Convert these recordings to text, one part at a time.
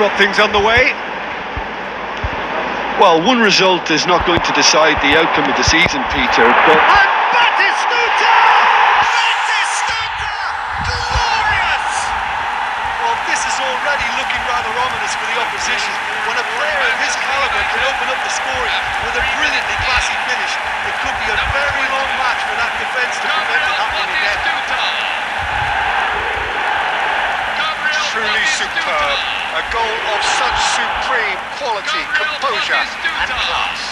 got things underway. Well, one result is not going to decide the outcome of the season, Peter, but... And Batistuta! Batistuta! Glorious! Well, this is already looking rather ominous for the opposition. When a player of his calibre can open up the scoring with a brilliantly classy finish, it could be a very long match for that defence to prevent it happening again. Truly superb. A goal of such supreme quality, composure and class.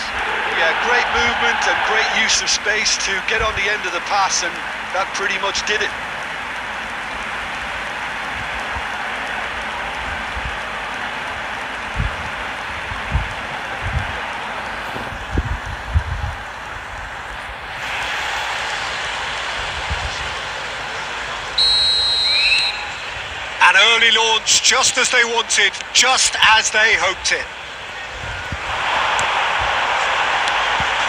Yeah, great movement and great use of space to get on the end of the pass, and that pretty much did it. An early launch, just as they wanted, just as they hoped it.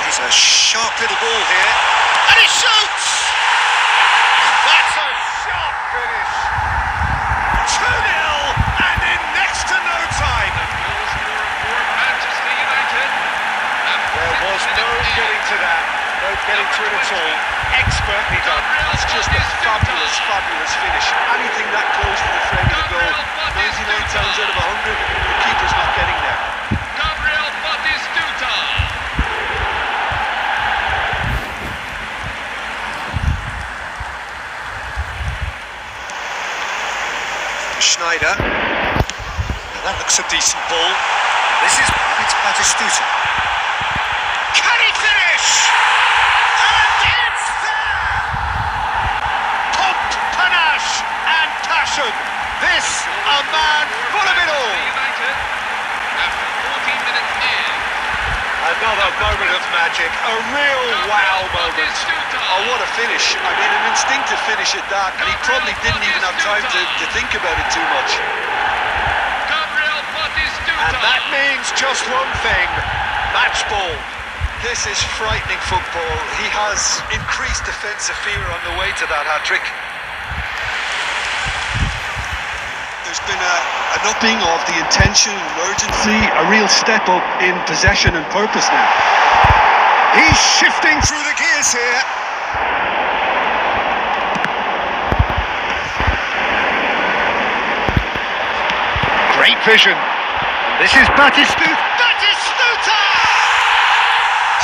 He's a sharp little ball here, and he shoots! That's a sharp finish. 2-0, and in next to no time. There was no getting to that, no getting to it at all. Expertly done. That's just a fabulous, fabulous finish. Anything that close to the frame of the goal, 99 times out of 100, the keeper's not getting there. Schneider. Now that looks a decent ball. This is Batistuta. Can he finish? And it's there! Pump, panache and passion. This a man full of it all. After 14 minutes in. Another moment of magic, a real wow moment. Oh, what a finish. I mean, an instinctive finish at that, and he probably didn't even have time to think about it too much. And that means just one thing, match ball. This is frightening football. He has increased defensive fear on the way to that hat-trick. There's been an upping of the intention and urgency, a real step up in possession and purpose now. He's shifting through the gears here. Great vision. This is Batistuta. Batistuta!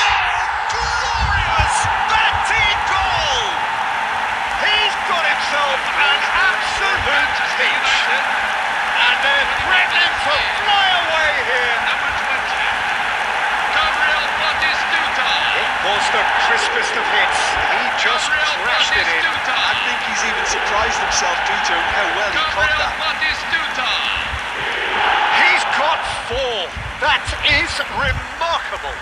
Oh, glorious Bati goal! He's got himself an absolute peach. And they're threatening to fly away here. Number 20. Gabriel Batistuta. It was the crispest of hits. He just crashed it in. I think he's even surprised himself, Peter, how well he caught that. Batistuta. He's got 4. That is remarkable.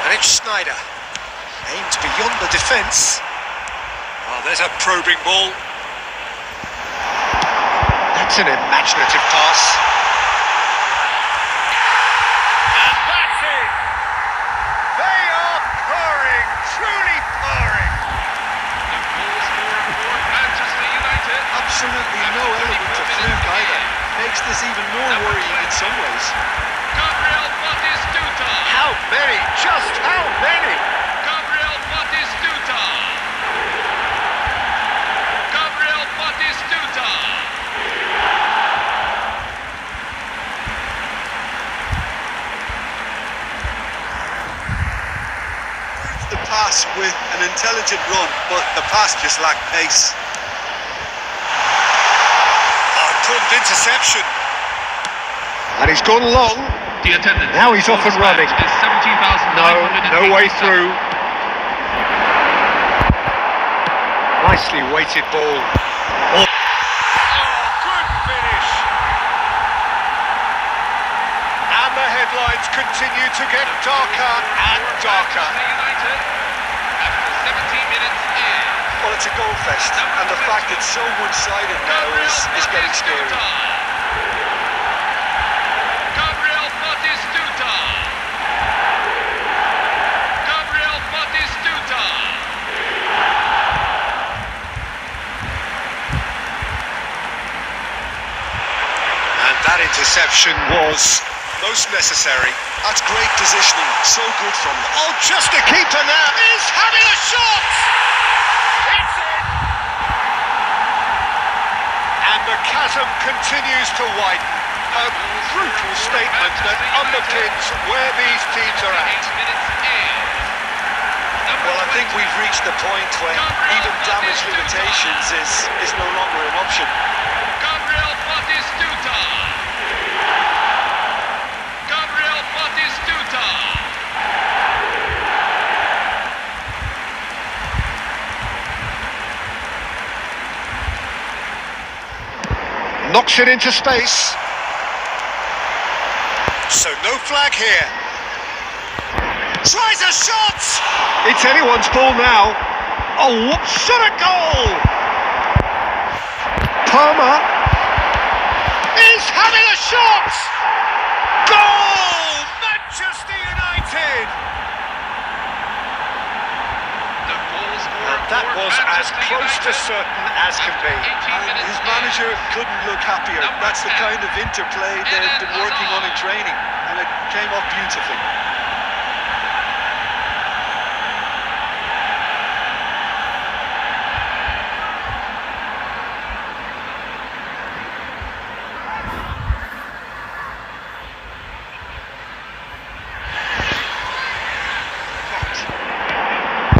And it's Schneider. Aimed beyond the defence. Oh, there's a probing ball. That's an imaginative pass. And that's it! They are purring, truly purring. The goal scorer for Manchester United. Absolutely no element of fluke either. Makes this even more worrying in some ways. Gabriel Batistuta. How many? Just how many? Gabriel Batistuta. Gabriel Batistuta. The pass with an intelligent run, but the pass just lacked pace. Oh, prompt interception. And he's gone long. The attendance. Now he's off and running. Is 17,900. No way through. Nicely weighted ball. Oh, good finish. And the headlines continue to get darker and darker. United. After 17 minutes in. Well, it's a goal fest, and the fact it's so one-sided now is getting scary. interception was most necessary. That's great positioning, so good from them. Oh, just a keeper now is having a shot! It's in! And the chasm continues to widen. A brutal statement that underpins where these teams are at. Well, I think we've reached the point when even damage limitations is no longer an option. Knocks it into space. So no flag here. Tries a shot! It's anyone's ball now. Oh, what shot a goal! Palmer Is having a shot! Goal! Manchester United! And that was as close to certain as can be. And his manager couldn't look happier. That's the kind of interplay they've been working on in training, and it came off beautifully.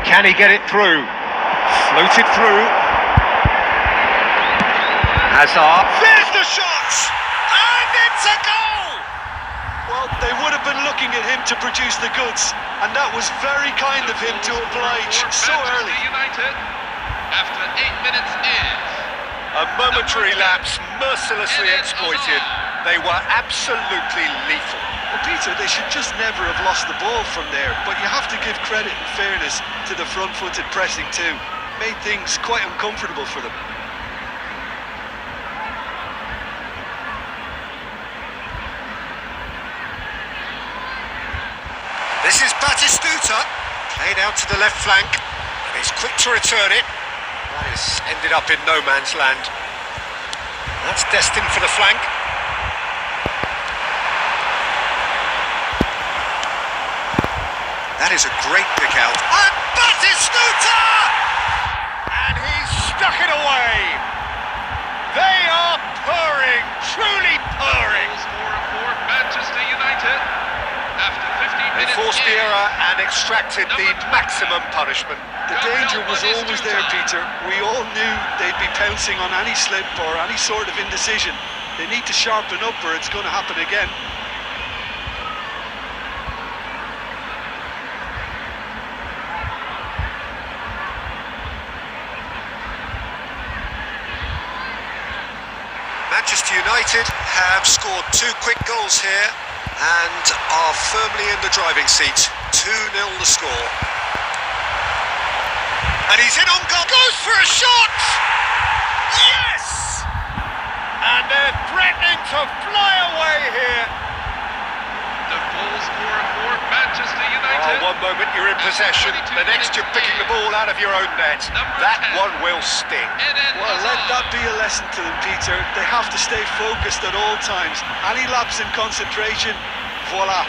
Can he get it through? Floated through. Hazard. There's the shot! And it's a goal! Well, they would have been looking at him to produce the goods, and that was very kind of him to oblige so early. After 8 minutes is A momentary lapse mercilessly exploited. They were absolutely lethal. Well, Peter, they should just never have lost the ball from there, but you have to give credit and fairness to the front-footed pressing too. Made things quite uncomfortable for them. This is Batistuta, played out to the left flank, and he's quick to return it. That has ended up in no man's land. That's destined for the flank. That is a great pick out. And Batistuta! And he's stuck it away. They are purring, truly purring. for Manchester United. After 15 They minutes forced the in. error and extracted the maximum punishment. The danger was always there, Peter. We all knew they'd be pouncing on any slip or any sort of indecision. They need to sharpen up or it's going to happen again. Manchester United have scored 2 quick goals here and are firmly in the driving seat. 2-0 the score. And he's in on goal. Goes for a shot! Yes! And they're threatening to fly away here. The goal scorer for Manchester United. Oh, one moment you're in possession, the next you're picking the ball out of your own net. That one will sting. Well, let that be a lesson to them, Peter. They have to stay focused at all times. Any lapse in concentration, voila.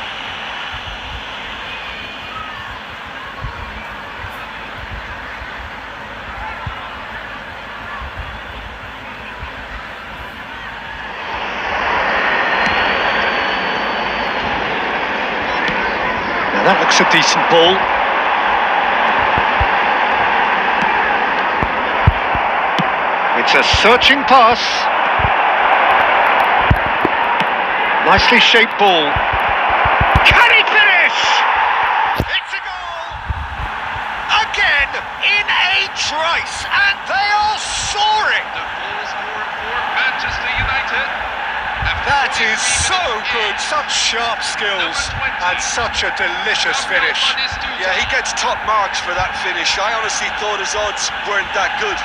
Now that looks a decent ball. It's a searching pass. Nicely shaped ball. Can he finish? It's a goal! Again, in a trice, and they are soaring! The goal scorer for Manchester United. That is so good, such sharp skills, and such a delicious finish. Yeah, he gets top marks for that finish. I honestly thought his odds weren't that good.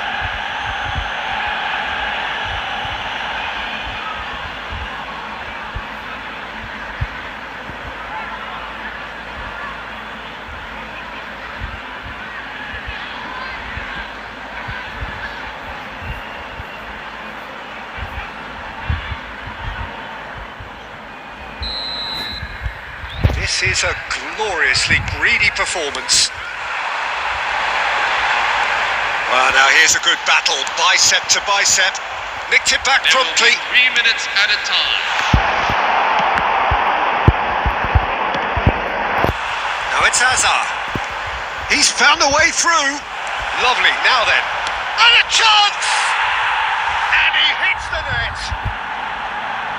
This is a gloriously greedy performance. Well, now here's a good battle, bicep to bicep. Nicked it back promptly. 3 minutes at a time. Now it's Hazard. He's found a way through. Lovely, now then. And a chance! And he hits the net.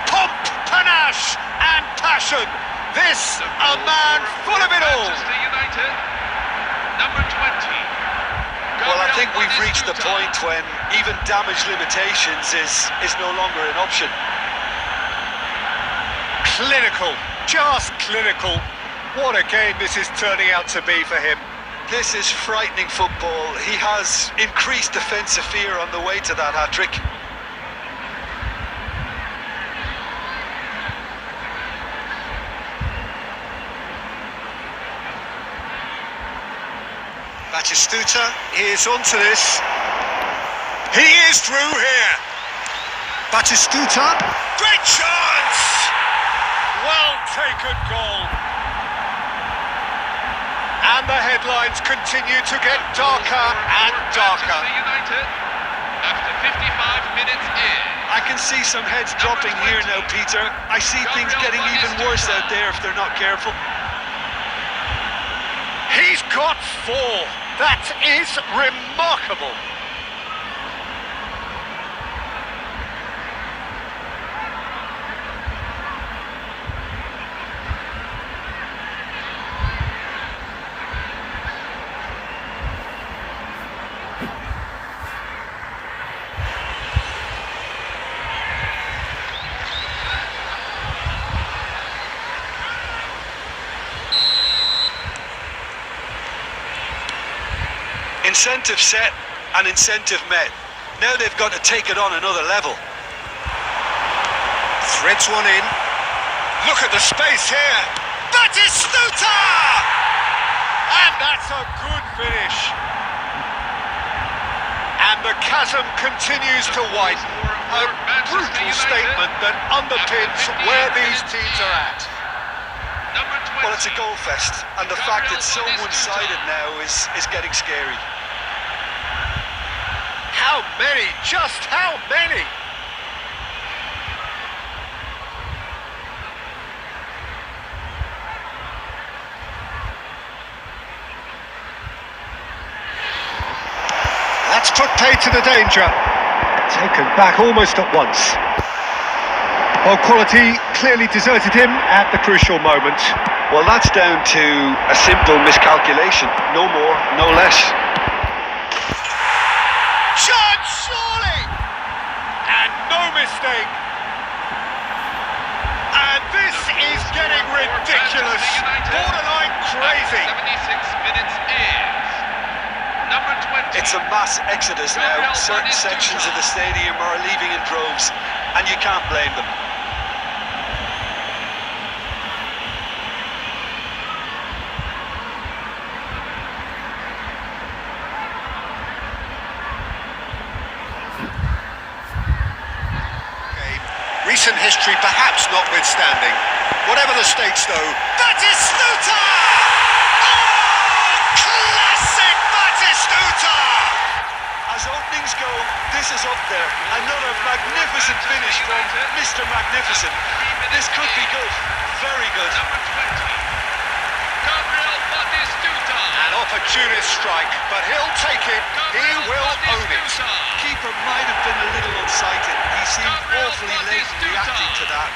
Pomp, panache and passion. This, a man full of it all. Manchester United, number 20. Well, I think we've reached the point when even damage limitations is no longer an option. Clinical, just clinical. What a game this is turning out to be for him. This is frightening football. He has increased defensive fear on the way to that hat-trick. Batistuta is onto this. He is through here. Batistuta. Great chance! Well taken goal. And the headlines continue to get darker and darker. Manchester United, after 55 minutes in. I can see some heads dropping here now, Peter. I see things getting even worse out there if they're not careful. He's got 4. That is remarkable. Incentive set and incentive met. Now they've got to take it on another level. Threads one in. Look at the space here. Batistuta! And that's a good finish. And the chasm continues to widen. A brutal statement that underpins where these teams are at. Well, it's a goal fest, and the fact it's so one-sided now is getting scary. How many? Just how many? That's put paid to the danger. Taken back almost at once. Well, quality clearly deserted him at the crucial moment. Well, that's down to a simple miscalculation. No more, no less. Chance, surely! And no mistake. And this is getting ridiculous. Borderline crazy. 76 minutes is number 20. It's a mass exodus now. Certain sections of the stadium are leaving in droves, and you can't blame them. Recent history perhaps notwithstanding. Whatever the stakes though, Batistuta! Oh, classic Batistuta! As openings go, this is up there. Another magnificent finish from Mr. Magnificent. This could be good, very good. Number 20. Gabriel Batistuta. An opportunist strike, but he'll take it. He will own it. Keeper might have been a little unsighted. He seemed awfully late in reacting to that.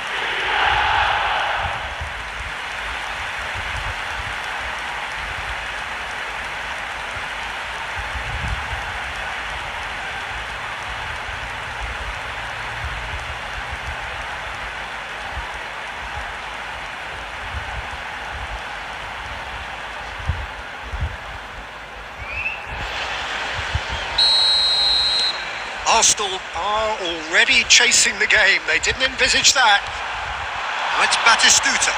Arsenal are already chasing the game. They didn't envisage that. Now it's Batistuta.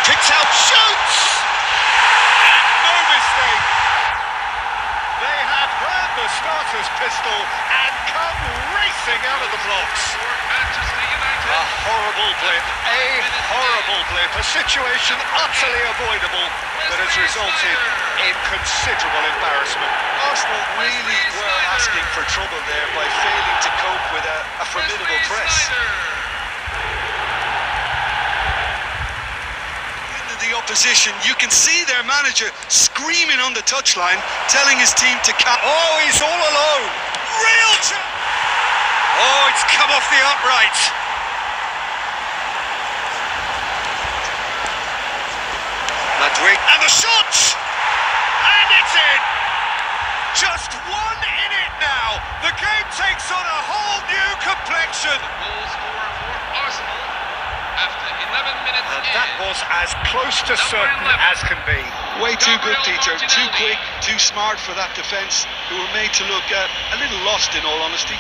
Kicks out, shoots! And no mistake. They have heard the starter's pistol and come racing out of the blocks. For Manchester United. horrible blip, a situation utterly avoidable that has resulted in considerable embarrassment. Arsenal really were asking for trouble there by failing to cope with a formidable press. Into the opposition, you can see their manager screaming on the touchline, telling his team to Oh, he's all alone. real chance. Oh, it's come off the upright. Ludwig, and the shot! And it's in! Just one in it now. The game takes on a whole new complexion. Goal scorer for Arsenal after 11 minutes And in. that was as close to certain 11. as can be. Way too good, Peter. Gabriel Too Martinelli. quick, too smart for that defence, who were made to look a little lost, in all honesty.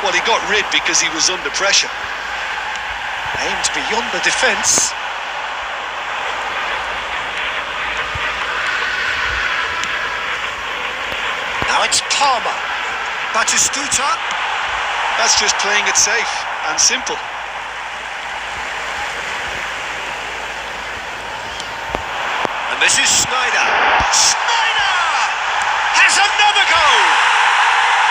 Well, he got rid because he was under pressure. Aimed beyond the defence. Now it's Palmer. Batistuta. That's just playing it safe and simple. And this is Snyder. Snyder has another goal.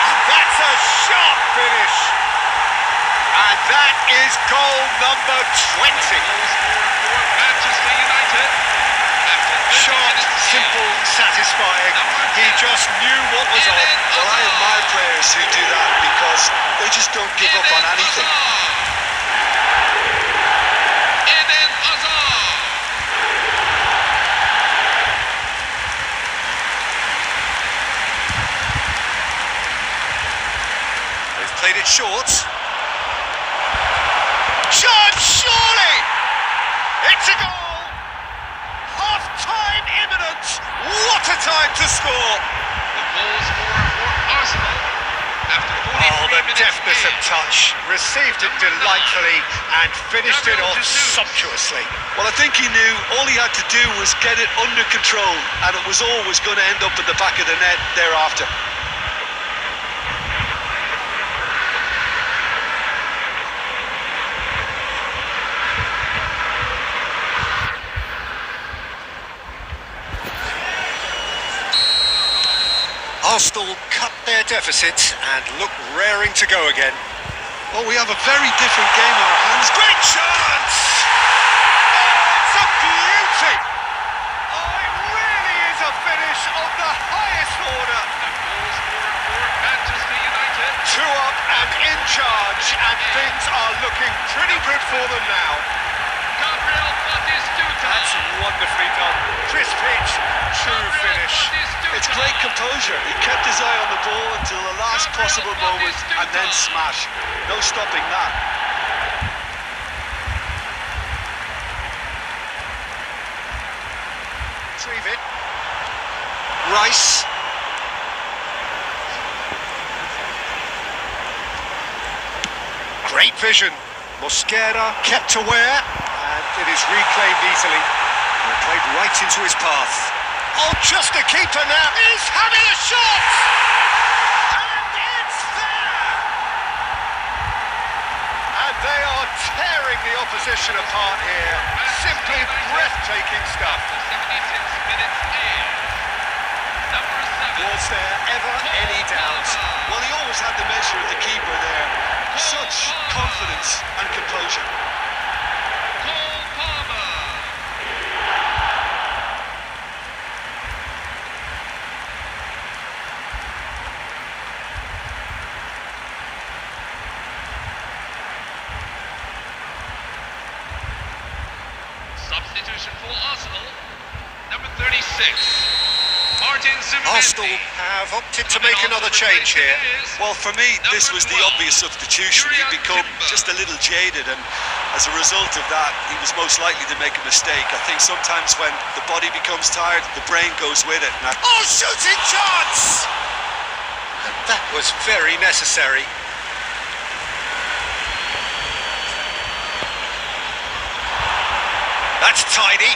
And that's a sharp finish. And that is goal number 20. Goal scorer for Manchester United after 30 Short, minutes in. simple, satisfying. He just knew what was on. Well, I admire players who do that because they just don't give up on anything. Eden Hazard. They've played it short. Chance, surely! It's a goal! Half-time imminent! What a time to score! The goal scorer for Arsenal after 43 Oh, the minutes deftness in. of touch. Received it delightfully and finished it off sumptuously. Well, I think he knew all he had to do was get it under control, and it was always going to end up at the back of the net thereafter. Arsenal cut their deficit and look raring to go again. Oh, we have a very different game on our hands. Great chance! Oh, it's a beauty! Oh, it really is a finish of the highest order. The goal scorer for Manchester United. Two up and in charge, and things are looking pretty good for them now. Gabriel Batistuta. That's wonderfully done. Crisp pitch, true finish. It's great composure. He kept his eye on the ball until the last possible moment and then smash. No stopping that. Retrieve it. Rice. Great vision. Mosquera kept aware, and it is reclaimed easily. And played right into his path. Oh, just a keeper now. He's having a shot! And it's there! And they are tearing the opposition apart here. Simply breathtaking stuff. 76 minutes in. Number 7. Was there ever any doubt? Well, he always had the measure of the keeper there. Such confidence and composure. Cole Palmer. Substitution for Arsenal. Number 36. Martin Zimmerman. Arsenal have opted to make another change here. Well, for me, this was the obvious substitution. He'd become just a little jaded, and as a result of that, he was most likely to make a mistake. I think sometimes when the body becomes tired, the brain goes with it. Now, Oh, shooting chance! And that was very necessary. That's tidy.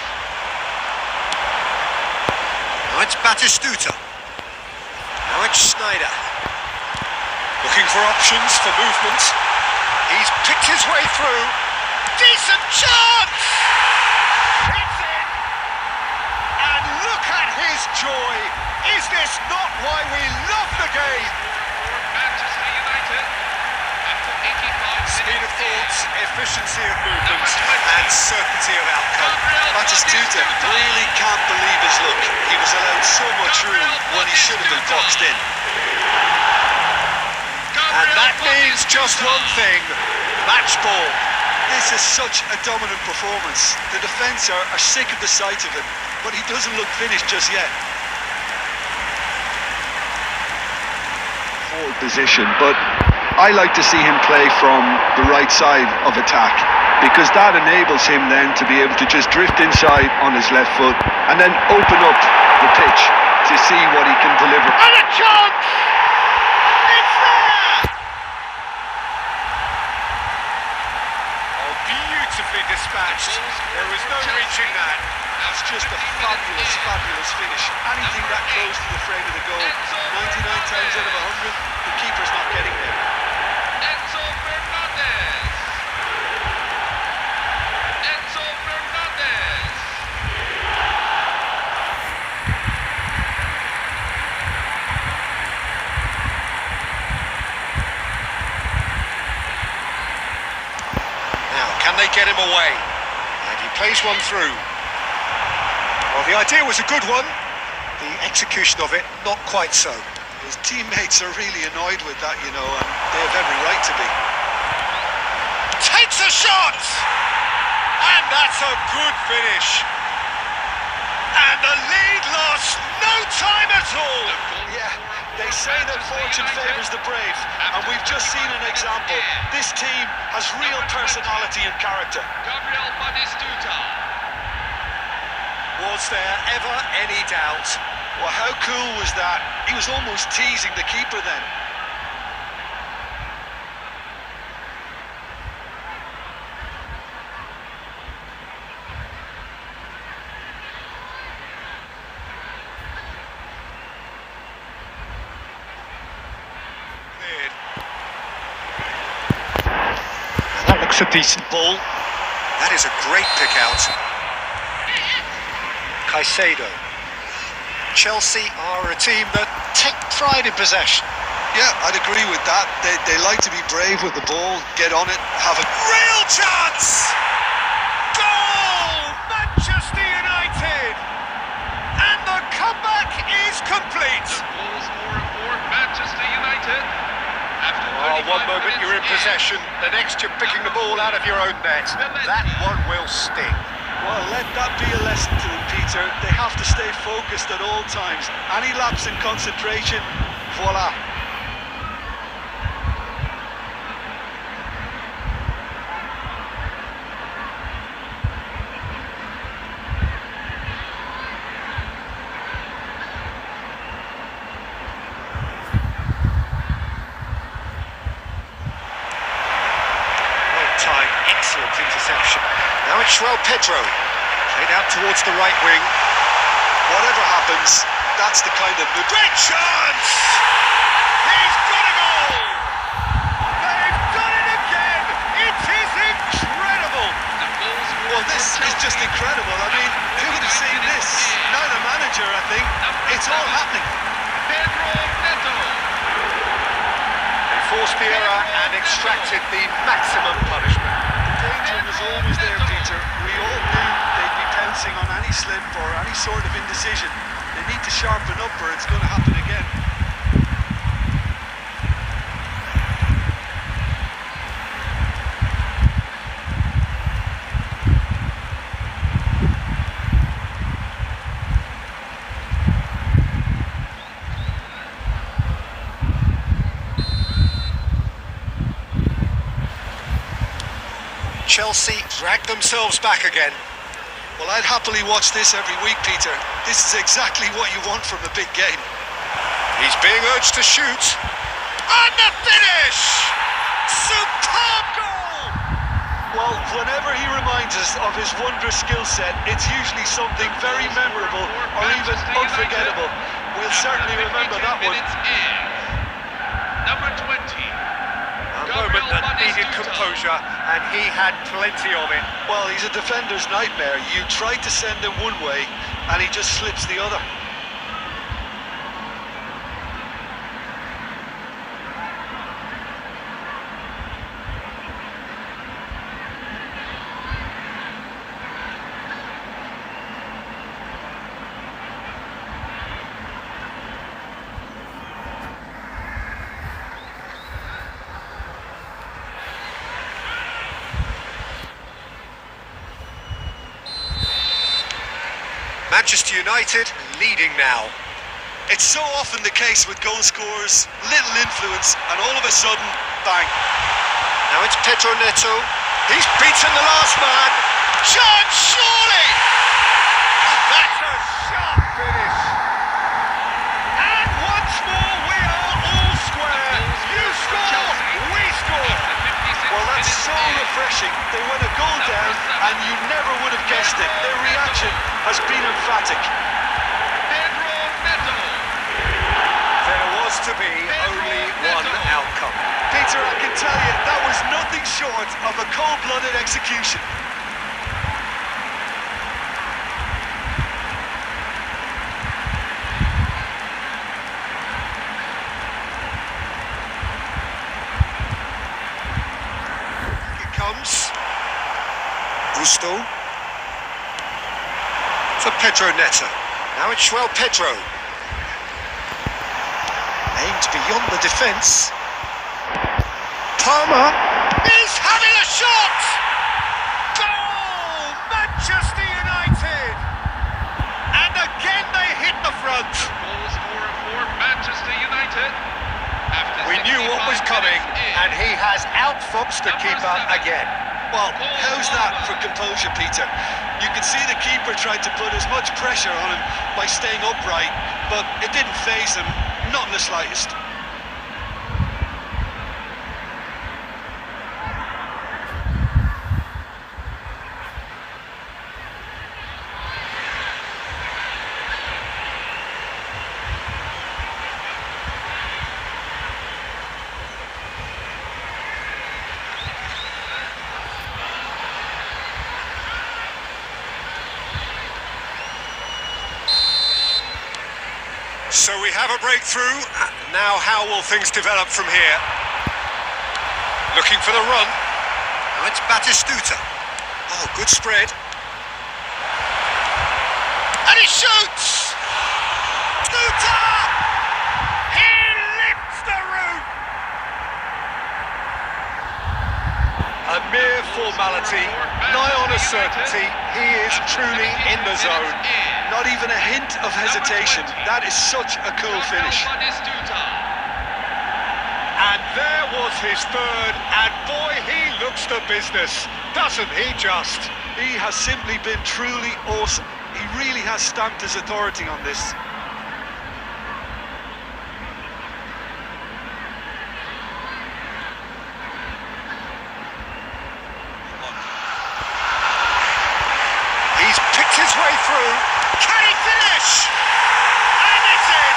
Now it's Batistuta. Now it's Sneijder. Looking for options for movement. He's picked his way through. Decent chance! It's in! And look at his joy! Is this not why we love the game? Manchester United. After 85 Speed of thoughts, efficiency of movement, Number 20. and certainty of outcome. Batistuta really can't believe his luck. He was allowed so much room when he should have been boxed in. And that means just one thing, match ball. This is such a dominant performance. The defence are sick of the sight of him, but he doesn't look finished just yet. Forward position, but I like to see him play from the right side of attack, because that enables him then to be able to just drift inside on his left foot and then open up the pitch to see what he can deliver. And a chance! It's there! Oh, beautifully dispatched. There was no reaching that. It's just a fabulous, fabulous finish. Anything that close to the frame of the goal, 99 times out of 100, the keeper's not getting there. Enzo Fernandez. Enzo Fernandez. Now, can they get him away? And he plays one through. Well, the idea was a good one. The execution of it, not quite so. His teammates are really annoyed with that, you know, and they have every right to be. Takes a shot! And that's a good finish. And the lead lost no time at all. Yeah, they say that fortune favours the brave, and we've just seen an example. This team has real personality and character. Gabriel Batistuta. Was there ever any doubt? Well, how cool was that? He was almost teasing the keeper then. That looks a decent ball. That is a great pick out. Caicedo. Chelsea are a team that take pride in possession. Yeah, I'd agree with that. They like to be brave with the ball, get on it, have a Real chance! Goal! Manchester United! And the comeback is complete. Goal scorer for Manchester United. After Oh, 35 one moment you're in minutes, possession, the next you're picking the ball out of your own net. That one will sting. Well, let that be a lesson to them, Peter. They have to stay focused at all times. Any lapse in concentration, voila. Well-timed, excellent interception. Now it's Pedro. Played out towards the right wing. Whatever happens, that's the kind of... Great chance! He's got a goal! They've done it again! It is incredible! the goal scorer Well, this for is just Chelsea. incredible. I mean, who would have seen this? Now the manager, I think. It's all happening. Pedro Neto. They forced the error and extracted the maximum punishment. The danger was always there, Peter. We all knew they'd be pouncing on any slip or any sort of indecision. They need to sharpen up or it's going to happen again. Chelsea drag themselves back again. Well, I'd happily watch this every week, Peter. This is exactly what you want from a big game. He's being urged to shoot. And the finish! Superb goal! Well, whenever he reminds us of his wondrous skill set, it's usually something very memorable or even unforgettable. We'll certainly remember that one. Number 20. A moment that needed composure, and he had plenty of it. Well, he's a defender's nightmare. You try to send him one way, and he just slips the other. Manchester United leading now. It's so often the case with goal scorers, little influence, and all of a sudden, bang. Now it's Pedro Neto. He's beaten the last man. Chance, surely! That's a sharp finish. And once more we are all square. You score, we score. Well, that's so refreshing. They went a goal down, and you never would have guessed it. Their reaction has been emphatic. Pedro Neto. There was to be only one outcome. Peter, I can tell you, that was nothing short of a cold-blooded execution. Comes Gusto for Pedro Neto. Now it's João Pedro. Aimed beyond the defence. Palmer is having a shot! Goal! Manchester United! And again they hit the front. Goal scorer for Manchester United. We knew what was coming, and he has outfoxed the keeper again. Well, how's that for composure, Peter? You can see the keeper tried to put as much pressure on him by staying upright, but it didn't faze him, not in the slightest. So we have a breakthrough. Now how will things develop from here? Looking for the run. Now it's Batistuta. Oh, good spread. And he shoots! Stuta! He lifts the roof! A mere formality, nigh on a certainty. He is truly in the zone. Not even a hint of hesitation. That is such a cool finish. And there was his third, and boy, he looks the business, doesn't he just? He has simply been truly awesome. He really has stamped his authority on this. He's picked his way through. Can he finish? And it's in!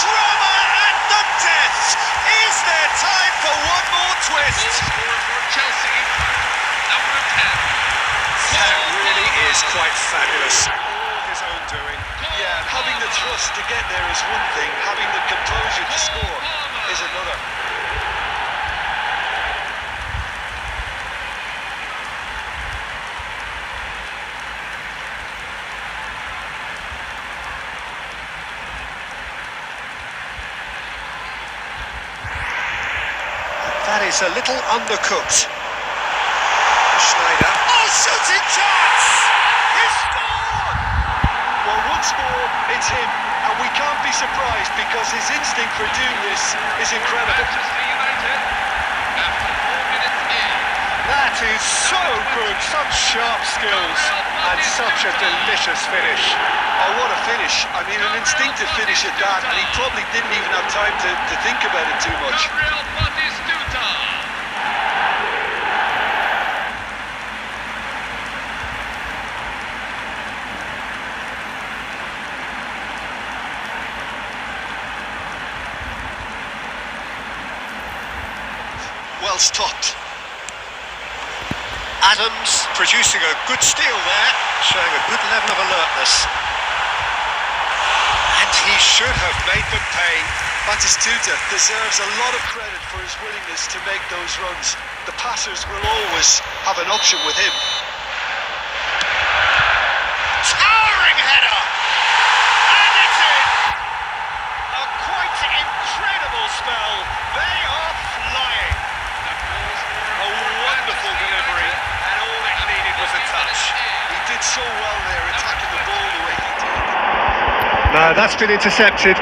Drama at the death! Is there time for one more twist? Goal scorer for Chelsea. Number 10. That really is quite fabulous. All his own doing. Yeah, having the trust to get there is one thing, having the composure to score is another. That is a little undercooked. Schneider. Oh, shooting chance! He scored! Well, once more, it's him, and we can't be surprised because his instinct for doing this is incredible. Manchester United. After 4 minutes in. That is so good, such sharp skills, and such a delicious finish. Oh, what a finish. I mean, an instinctive finish at that, and he probably didn't even have time to think about it too much. Gabriel Batistuta. well stopped. Adams producing a good steal there, showing a good level of alertness. And he should have made them pay. Batistuta deserves a lot of credit for his willingness to make those runs. The passers will always have an option with him. Towering header! And it's in! A quite incredible spell. They are flying. A wonderful delivery, and all it needed was a touch. He did so well there, attacking the ball the way he did. No, that's been intercepted.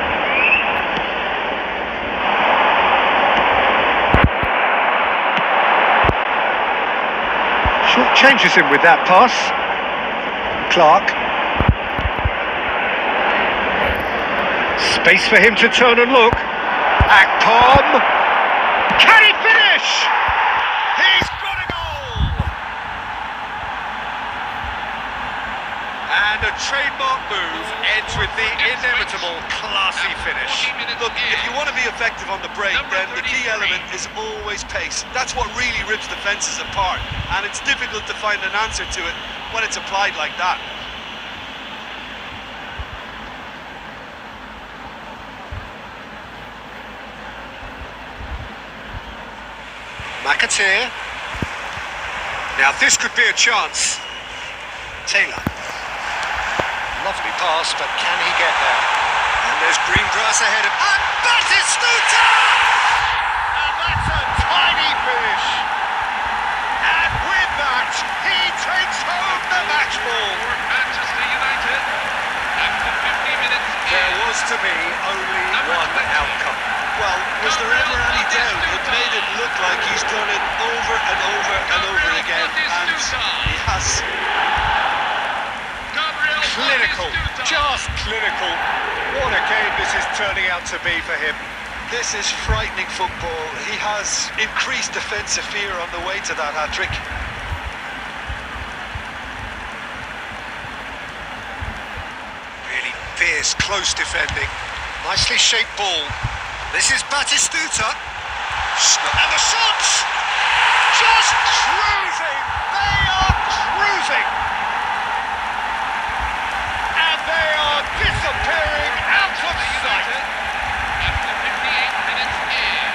Short changes him with that pass. Clark. Space for him to turn and look. Akpom. Can he finish? He's got a goal! And a trademark move ends with the inevitable classy finish. Look, if you want to be effective on the break, then the key element is always pace. That's what really rips defences apart, and it's difficult to find an answer to it when it's applied like that. McAteer. Now this could be a chance. Taylor. Lovely pass, but can he get there? And there's green grass ahead of... And Batistuta! And that's a tiny finish. And with that, he takes home the match ball. For Manchester United, after 50 minutes, There was to be only one outcome. Well, was there ever any doubt? It made it look like he's done it over and over and over again, and he has. Clinical, just clinical. What a game this is turning out to be for him. This is frightening football. He has increased defensive fear on the way to that hat-trick. Really fierce, close defending. Nicely shaped ball. This is Batistuta. And the shots! Just cruising! They are cruising! And they are disappearing out of sight. after 58 minutes here.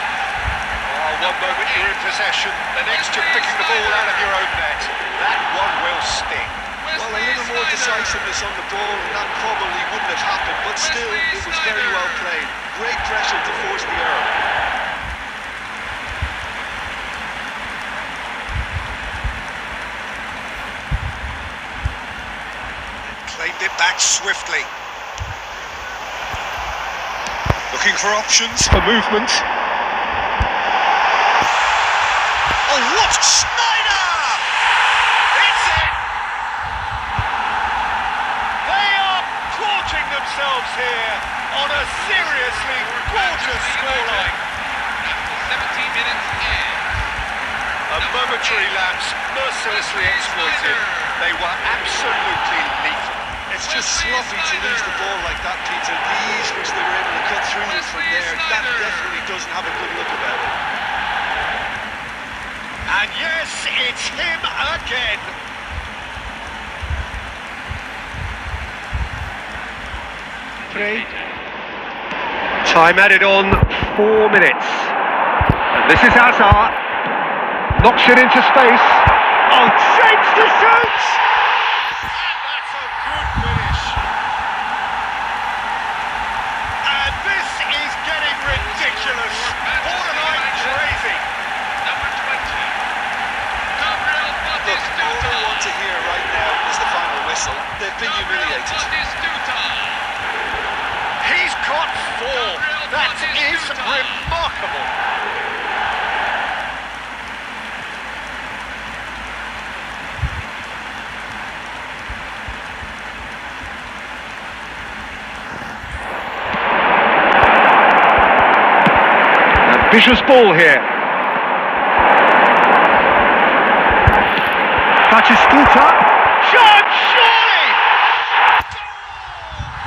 Oh, one moment you're in possession, the next you're picking the ball out of your own net. That one will sting. Well, a little more decisiveness on the ball, and that probably wouldn't have happened, but still, it was very well played. Great pressure to force the error. Claimed it back swiftly. Looking for options for movement. Oh, what? Snyder! It's in! They are gorging themselves here on a seriously gorgeous scoreline. After 17 minutes here. A momentary lapse, mercilessly exploited. They were absolutely lethal. It's just sloppy to lose the ball like that, Peter. The ease which they were able to cut through it from there, that definitely doesn't have a good look about it. And yes, it's him again. Time added on 4 minutes. And this is Hazard. Knocks it into space. Oh, shapes to shoot! And that's a good finish. And this is getting ridiculous. Borderline crazy. Number 20. Gabriel Look, all they want to hear right now is the final whistle. They've been humiliated. He's got 4. That is remarkable. Ambitious ball here. Batistuta. Shot, surely!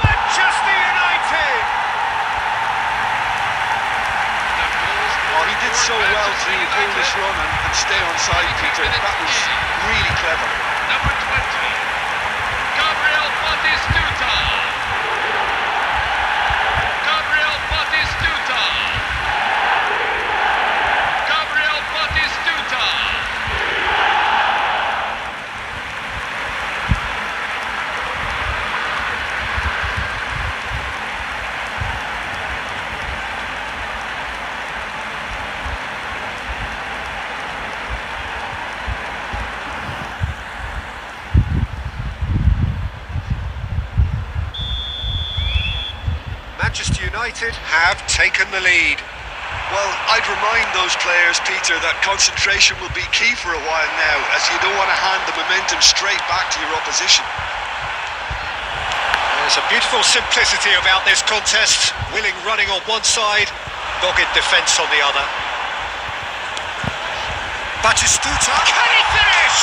Manchester United! Oh, he did so well to to hold this run and stay on side, Peter. That was really clever. Number 20, Gabriel Batistuta. Gabriel Batistuta. Gabriel Batistuta. Manchester United have taken the lead. Well, I'd remind those players, Peter, that concentration will be key for a while now, as you don't want to hand the momentum straight back to your opposition. There's a beautiful simplicity about this contest. Willing running on one side, dogged defence on the other. Batistuta, can he finish?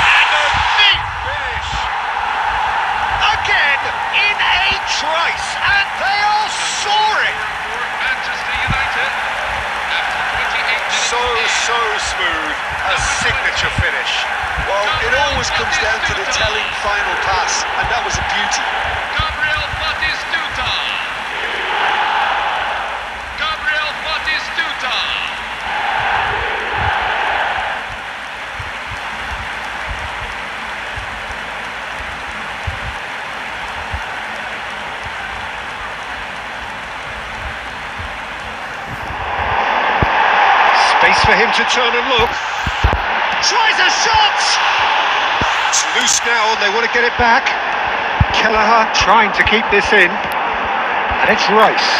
And a neat finish. Again, in a trice, and they are soaring. For Manchester United, after 28 minutes. So smooth, a signature finish. Well, it always comes down to the telling final pass, and that was a beauty. Gabriel Batistuta. Gabriel Batistuta. Space for him to turn and look. Tries a shot! It's loose now and they want to get it back. Kelleher trying to keep this in. And it's Rice.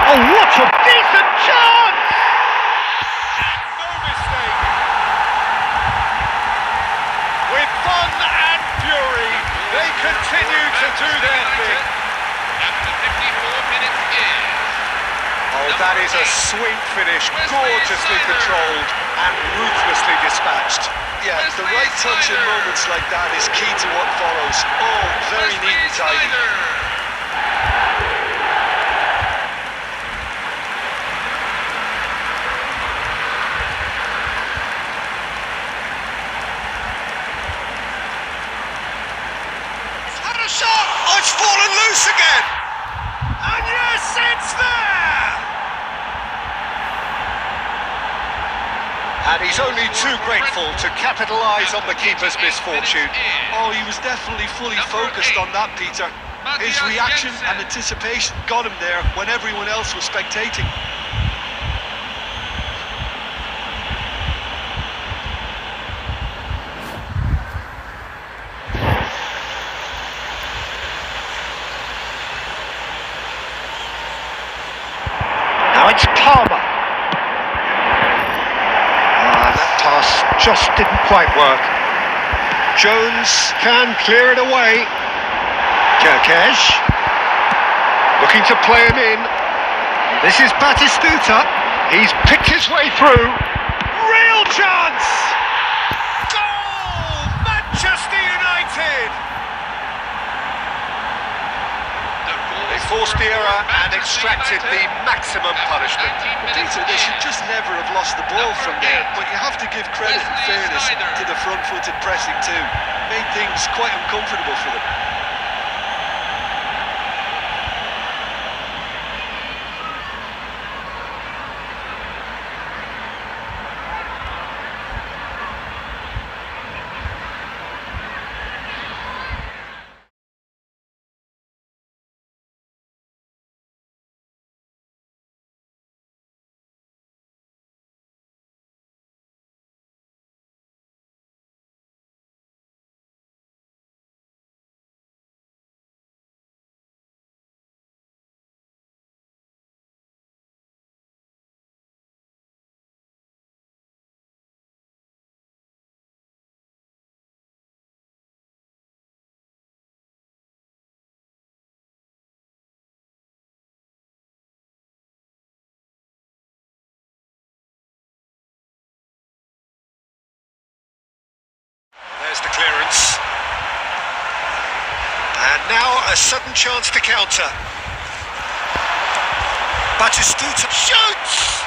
Oh, what a decent chance! And no mistake. With fun and fury, they continue to do their thing. After 54 minutes is. Oh, that is a sweet finish, gorgeously controlled and ruthlessly dispatched. Yeah, the right touch in moments like that is key to what follows. Oh, very neat and tidy. He's had a shot! Oh, it's fallen loose again! And yes, it's there! And he's only too grateful to capitalise on the keeper's misfortune. Oh, he was definitely fully focused on that, Peter. His reaction and anticipation got him there when everyone else was spectating. Now it's Palmer. That pass just didn't quite work. Jones can clear it away. Kerkesh looking to play him in. This is Batistuta. He's picked his way through. Real chance! Goal! Manchester United! They forced the error and extracted the maximum punishment. Peter, they should just never have lost the ball from there, but you have to give credit and fairness to the front-footed pressing too. Made things quite uncomfortable for them. There's the clearance. And now a sudden chance to counter. Batistuta shoots!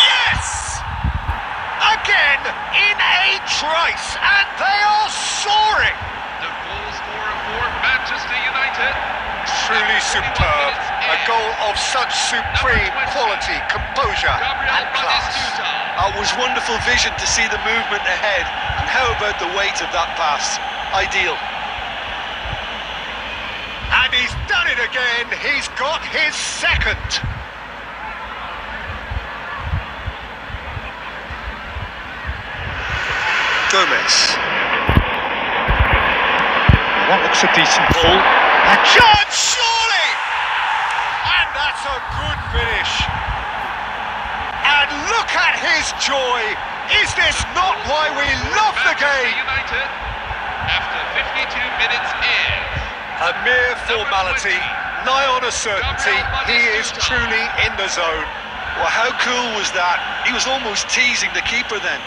Yes! again in a trice, and they are soaring. The goal scorer for Manchester United. Truly superb. A goal of such supreme quality, composure and class. It was wonderful vision to see the movement ahead, and how about the weight of that pass? Ideal. And he's done it again. He's got his second. Gomez. That looks a decent ball. A chance, surely! And that's a good finish. And look at his joy. Is this not why we love the game? United, after 52 minutes in. A mere formality, nigh on a certainty. He is truly in the zone. Well, how cool was that? He was almost teasing the keeper then.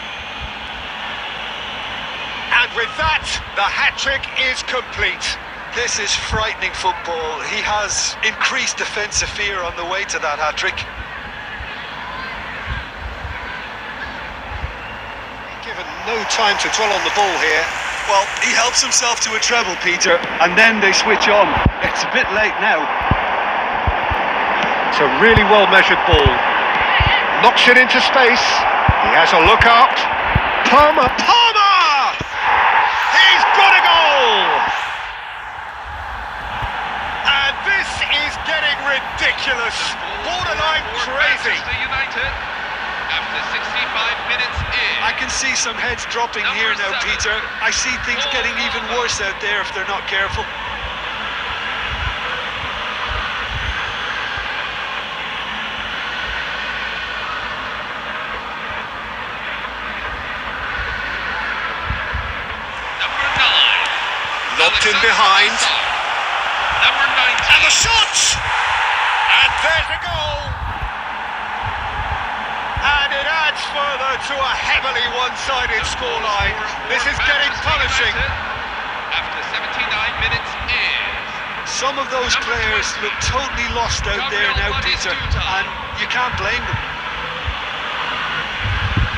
And with that, the hat-trick is complete. This is frightening football. He has increased defensive fear on the way to that hat-trick. Given no time to dwell on the ball here. Well, he helps himself to a treble, Peter, and then they switch on. It's a bit late now. It's a really well-measured ball. Knocks it into space. He has a look up. Palmer! He's got a goal! And this is getting ridiculous. Borderline crazy. Manchester United, after 65 minutes in. I can see some heads dropping here now, Peter. I see things getting even worse out there if they're not careful. Number 9. Locked in behind. Number 19. And the shot! And there's a goal! And it adds further to a heavily one-sided scoreline. This is getting punishing. After 79 minutes in. Some of those players look totally lost out there now, Peter, and you can't blame them.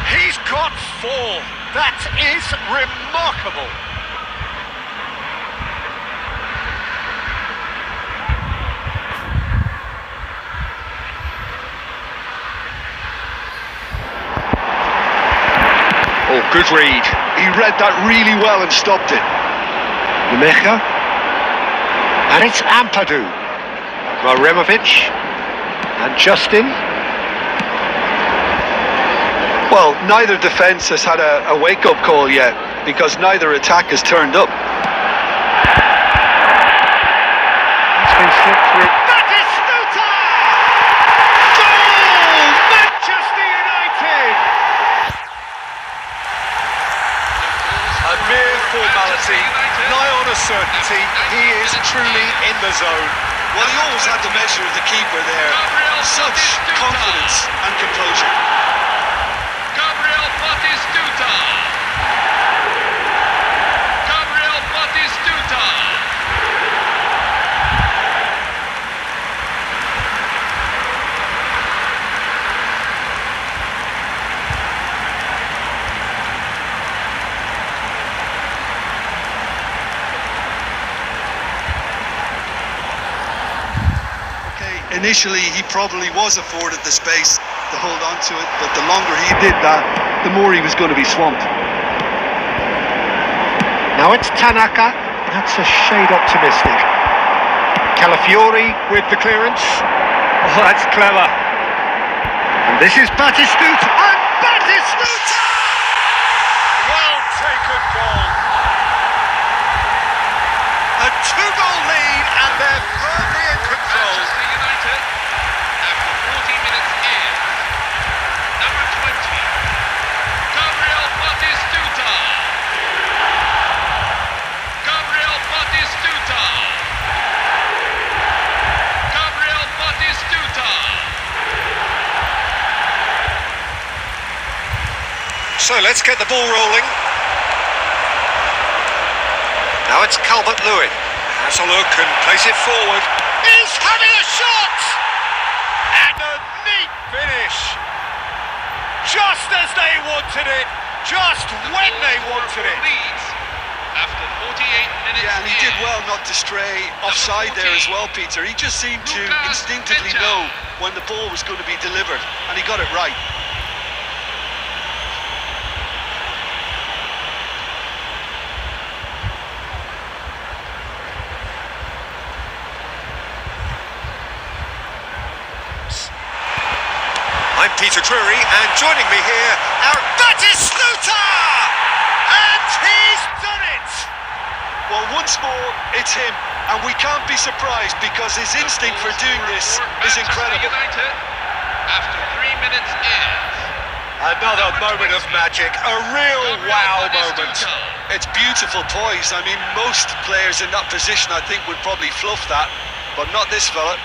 He's got 4. That is remarkable. Oh, good read. He read that really well and stopped it. Nemecha. And it's Ampadu. Maremovic. And Justin. Well, neither defence has had a wake-up call yet, because neither attack has turned up. It's been slipped through. Batistuta! Goal! Manchester United! A mere formality, nigh on a certainty. He is truly in the zone. Well, he always had the measure of the keeper there. Such confidence and composure. Gabriel Batistuta. Gabriel Batistuta. Initially, he probably was afforded the space to hold on to it, but the longer he did that, the more he was going to be swamped. Now it's Tanaka. That's a shade optimistic. Calafiori with the clearance. Oh, that's clever. And this is Batistuta. And Batistuta! Well taken goal. A 2-goal lead, and they're firmly in control. Manchester United, after 40 minutes in. Number 20. Gabriel Batistuta. Gabriel Batistuta. Gabriel Batistuta. So let's get the ball rolling. Now it's Calvert-Lewin. Has a look and plays it forward. He's having a shot! And a neat finish. Just as they wanted it. just when they wanted it. Leeds after 48 minutes. Yeah, and he did well not to stray offside there as well, Peter. He just seemed to instinctively know when the ball was going to be delivered, and he got it right. I'm Peter Drury, and joining me here, our Batistuta! And he's done it! Well, once more, it's him, and we can't be surprised because his instinct for doing this is incredible. United after 3 minutes is Another moment of magic, a real wow moment. It's beautiful poise. I mean, most players in that position, I think, would probably fluff that, but not this fella.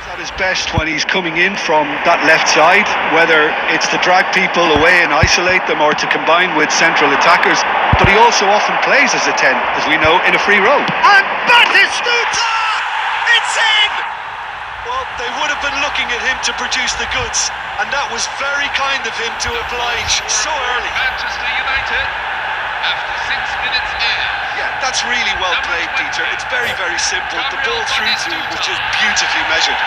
At his best when he's coming in from that left side, whether it's to drag people away and isolate them or to combine with central attackers, but he also often plays as a 10, as we know, in a free role. And Batistuta! It's in! Well, they would have been looking at him to produce the goods, and that was very kind of him to oblige so early. Manchester United after 6 minutes is Yeah, that's really well played, Peter. It's very, very simple. The ball through to him was just beautifully measured.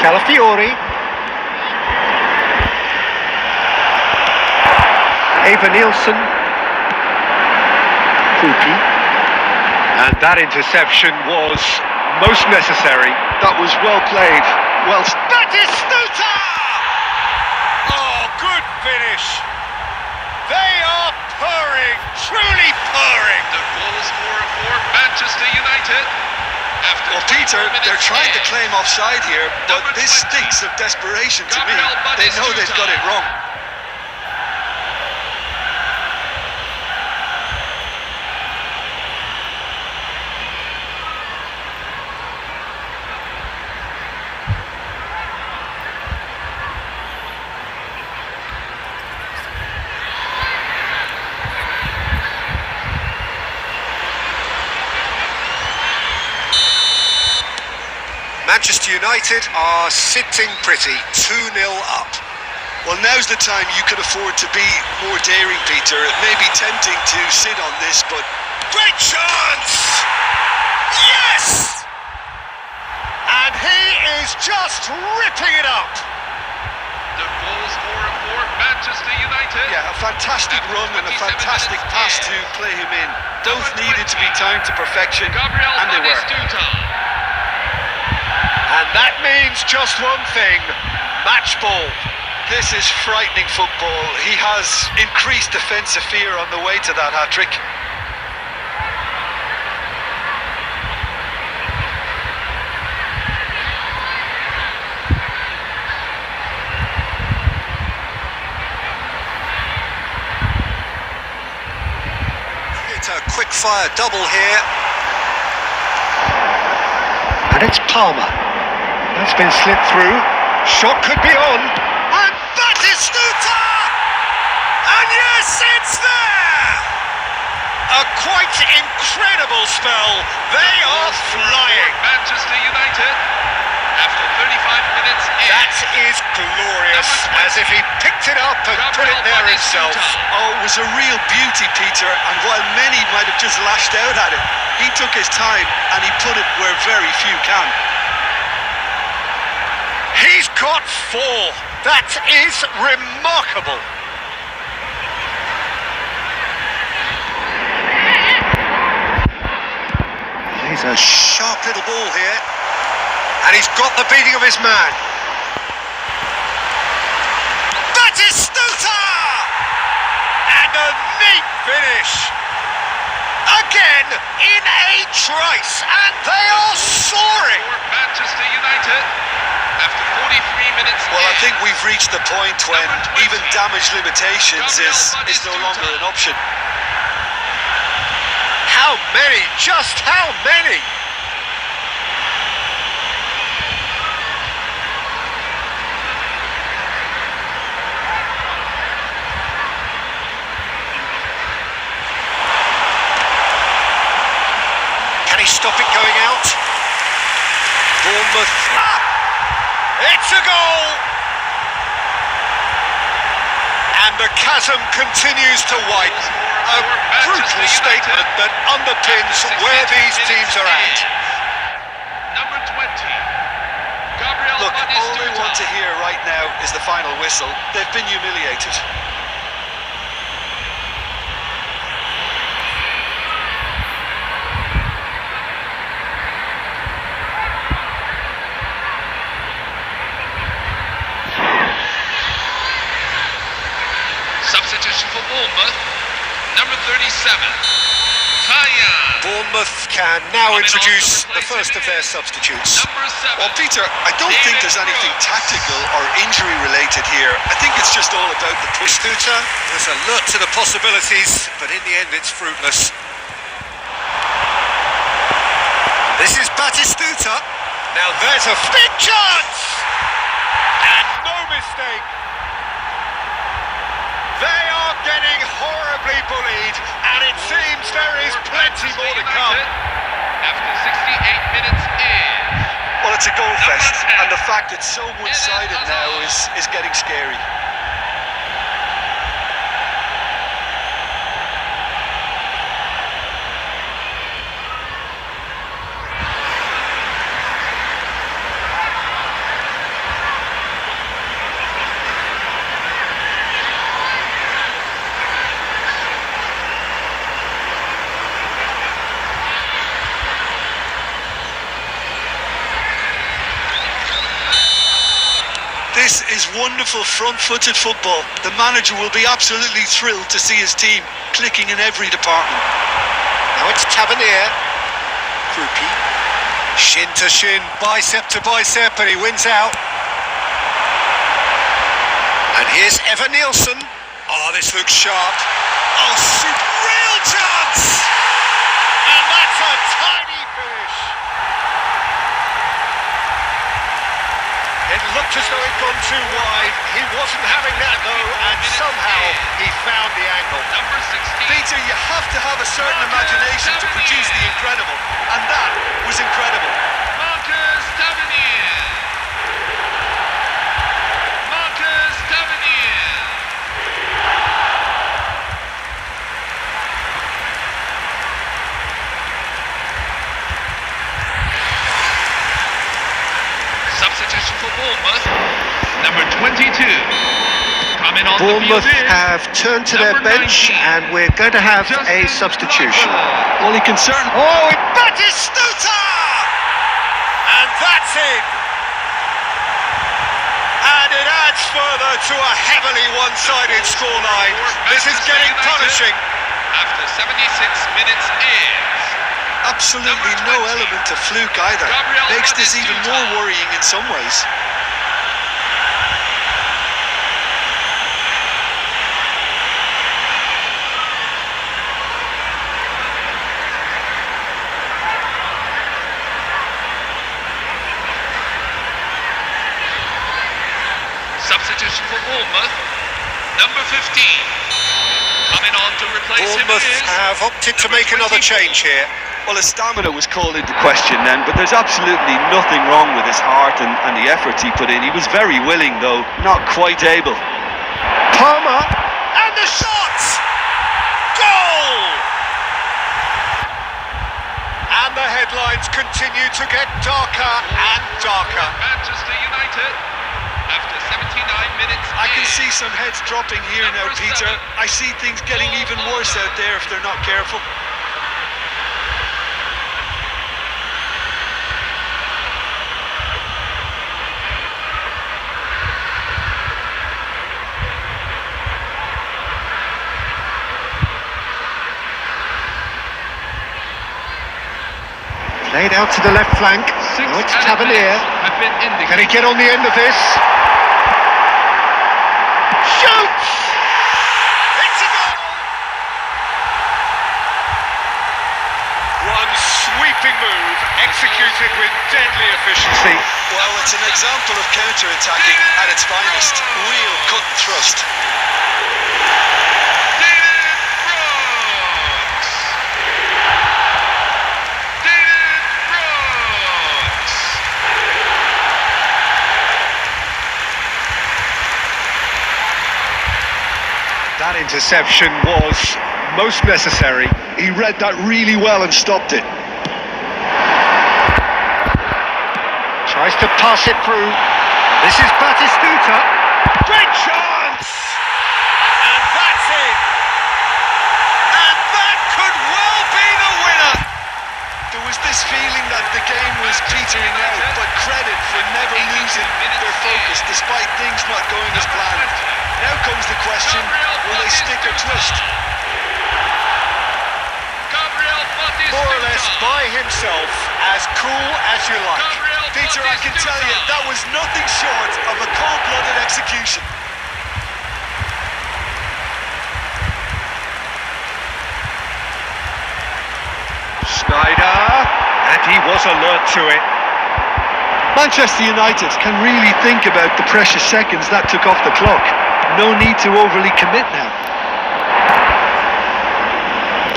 Calafiori. Ava Nielsen. Pookie. And that interception was most necessary. That was well played. Well, Batistuta! Oh, good finish. They are purring, truly purring. the goal scorer for Manchester United. After well, Peter, 24 they're minutes trying to in. claim offside here, but Number this 20. stinks of desperation to me. Gabriel They know they've got it wrong. Manchester United are sitting pretty, 2-0 up. Well, now's the time you could afford to be more daring, Peter. It may be tempting to sit on this, but... Great chance! Yes! And he is just ripping it up. The goal scorer for Manchester United. Yeah, a fantastic run and a fantastic pass to play him in. Both needed to be timed to perfection, Gabriel and they were. Batistuta. And that means just one thing, match ball. This is frightening football. He has increased defensive fear on the way to that hat-trick. It's a quick-fire double here. And it's Palmer. That's been slipped through. Shot could be on. And Batistuta! And yes, it's there! A quite incredible spell. They are flying. Manchester United after 35 minutes in. That is glorious. As if he picked it up and put it there himself. Oh, it was a real beauty, Peter, and while many might have just lashed out at it, he took his time and he put it where very few can. He's got 4. That is remarkable. He's a sharp little ball here. And he's got the beating of his man. Batistuta! And a neat finish. A again in a trice, and they are soaring. For Manchester United after 43 minutes. Well, I think we've reached the point when even damage limitations is no longer an option. How many? Just how many? Can he stop it going out? Bournemouth. It's a goal! And the chasm continues to widen. A brutal statement that underpins where these teams are at. Number 20. Gabriel Look, all they want to Batistuta. hear right now is the final whistle. They've been humiliated. Substitution for Bournemouth. Number 37. Kaya. Bournemouth can now introduce the first of their substitutes. Number 7. Well, Peter, I don't think there's anything tactical or injury related here. I think it's just all about the push. Batistuta was alert to the possibilities, but in the end it's fruitless. This is Batistuta. Now there's a big chance! And no mistake. They are getting horribly bullied, and it seems there is plenty more to come. After 68 minutes in. Well, it's a goal fest, 10. and the fact it's so one-sided now is getting scary. This is wonderful front-footed football. The manager will be absolutely thrilled to see his team clicking in every department. Now it's Tavernier. Krupi. Shin to shin, bicep to bicep, and he wins out. And here's Evan Nielsen. Oh, this looks sharp. Oh, real chance! And that's a tiny finish. It looked as though it'd gone too wide. He wasn't having that though, and somehow he found the angle. Number 16. Peter, you have to have a certain imagination to produce the incredible, and that was incredible. Marcus Tavernier. Marcus Tavernier. Substitution for Bournemouth. Number 22. Coming on Bournemouth the field is have turned to their number bench, 19. and we're going to have a Justin substitution. Driver. Well, he can certainly... Oh, it's Batistuta! And that's it! And it adds further to a heavily one-sided scoreline. This is getting punishing. After 76 minutes is Absolutely no element of fluke either. Gabriel Makes this even Batistuta. more worrying in some ways. substitution for Bournemouth. Number 15. Coming on to replace Bournemouth him is have opted to make another 24. change here. Well, his stamina was called into question then, but there's absolutely nothing wrong with his heart and the efforts he put in. He was very willing, though, not quite able. Palmer, and the shot! Goal! And the headlines continue to get darker and darker. Manchester United after 79 minutes. I can in. see some heads dropping here now, Number Peter. 7. I see things getting even worse out there if they're not careful. Played out to the left flank. Six Now it's added Tavernier. minutes have been indicated. Can he get on the end of this? Shoots! It's a goal! One sweeping move, executed with deadly efficiency. Well, it's an example of counter-attacking at its finest. Real cut and thrust. That interception was most necessary. He read that really well and stopped it. Tries to pass it through. This is Batistuta. Great chance! And that's it! And that could well be the winner! There was this feeling that the game was petering out, but credit for never losing their focus despite things not going as planned. Now comes the question, will they stick or twist? More or less by himself, as cool as you like. Peter, I can tell you, that was nothing short of a cold-blooded execution. Snyder, and he was alert to it. Manchester United can really think about the precious seconds that took off the clock. No need to overly commit now.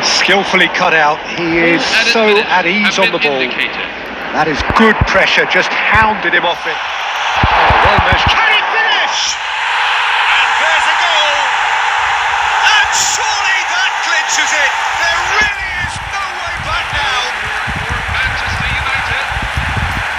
Skillfully cut out. He is so at ease on the ball. That is good pressure, just hounded him off it. Oh, well measured. Can he finish? And there's a goal. And surely that clinches it. There really is no way back now. Manchester United,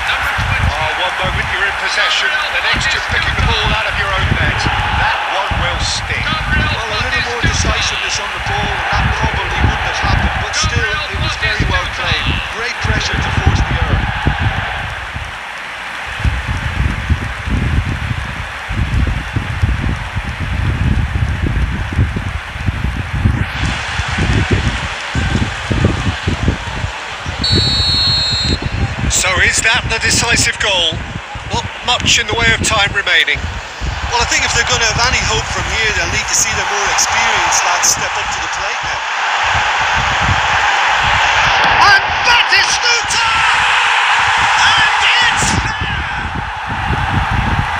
number 20. Oh, one moment you're in possession, the next you're picking the ball out of your own net. That one will sting. Well, a little more decisiveness on the ball, and that probably wouldn't have happened, but still, it was very well played. Great pressure to force the error. So is that the decisive goal? Not much in the way of time remaining. Well, I think if they're going to have any hope from here, they'll need to see the more experienced lads step up to the plate now. And Batistuta! And it's there!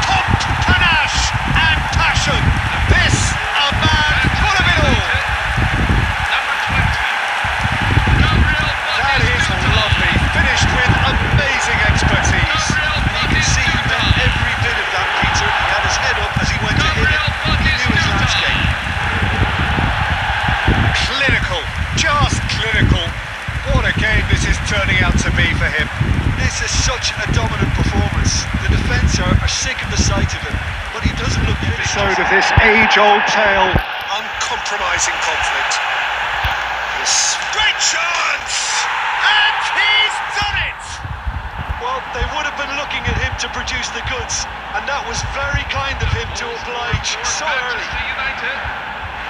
Pomp, panache and passion. This a man full of it all. Number 20. That is lovely. Finished with amazing expertise. You can see he meant every bit of that, Peter. He had his head up as he went to hit it. He knew his landscape. Clinical, just clinical. What a game this is turning out to be for him. This is such a dominant performance. The defence are sick of the sight of him, but he doesn't look finished. Episode of this age-old tale. Uncompromising conflict. This great chance! And he's done it! Well, they would have been looking at him to produce the goods, and that was very kind of him to oblige so early. Manchester United,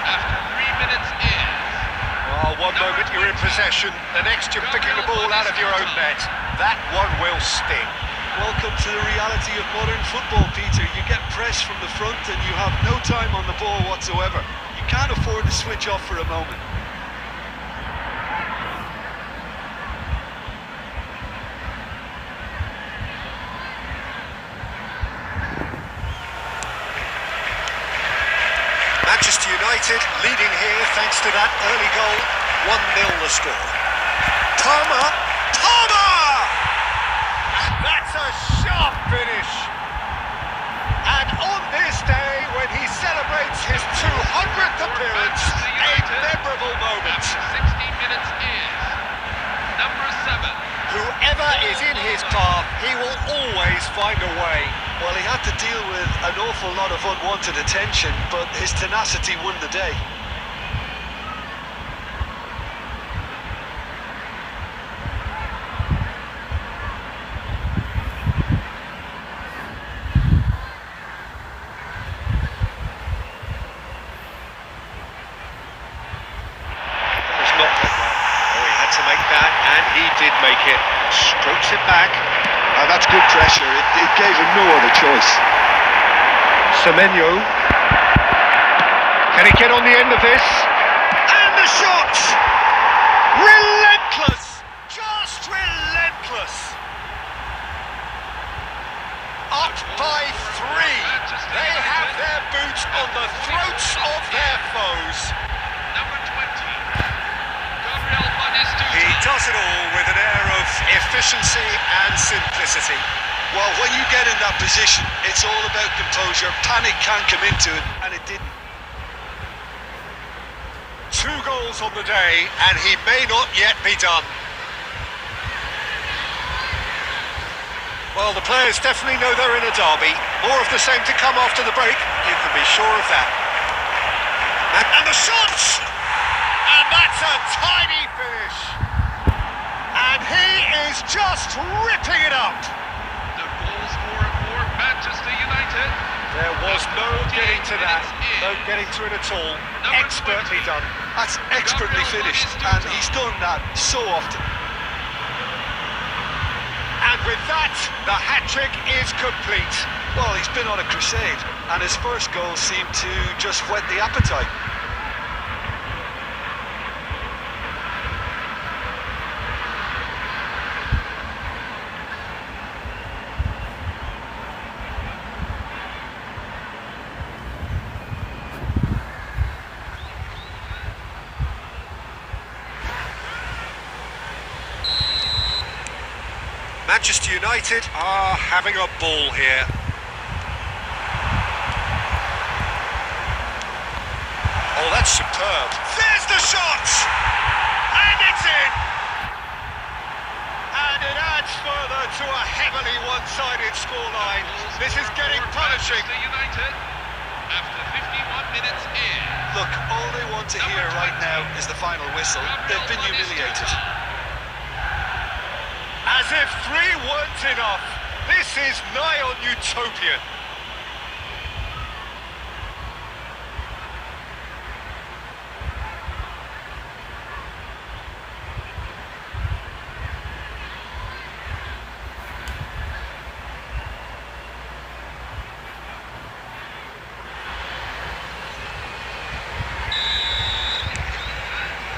after 3 minutes in. Oh, one moment you're in possession, the next you're picking the ball out of your own net. That one will sting. Welcome to the reality of modern football, Peter. You get pressed from the front and you have no time on the ball whatsoever. You can't afford to switch off for a moment. Manchester United leading here thanks to that early goal. 1-0 the score. Palmer! And that's a sharp finish. And on this day, when he celebrates his 200th appearance, a memorable moment. After 16 minutes in. Number 7. Whoever is in his path, he will always find a way. Well, he had to deal with an awful lot of unwanted attention, but his tenacity won the day. That was not that well. Oh, he had to make that, and he did make it. That's good pressure. It gave him no other choice. Semenyo. Can he get on the end of this? And the shot! Relentless! Just relentless! Up by 3. They have their boots on the throats of their foes. Number 20. Gabriel Batistuta. He does it all with an air of efficiency and simplicity. Well, when you get in that position, it's all about composure. Panic can't come into it, and it didn't. 2 goals on the day, and he may not yet be done. Well, the players definitely know they're in a derby. More of the same to come after the break, you can be sure of that. And the shots! And that's a tiny finish. And he is just ripping it up. The goal scorer for Manchester United. There was no getting to that, no getting to it at all. Expertly done. That's expertly finished, and he's done that so often. And with that, the hat-trick is complete. Well, he's been on a crusade, and his first goal seemed to just whet the appetite. Manchester United are having a ball here. Oh, that's superb. There's the shot! And it's in! And it adds further to a heavily one-sided scoreline. This is getting punishing. Manchester United after 51 minutes in. Look, all they want to hear right now is the final whistle. They've been humiliated. As if 3 weren't enough, this is nigh on utopian.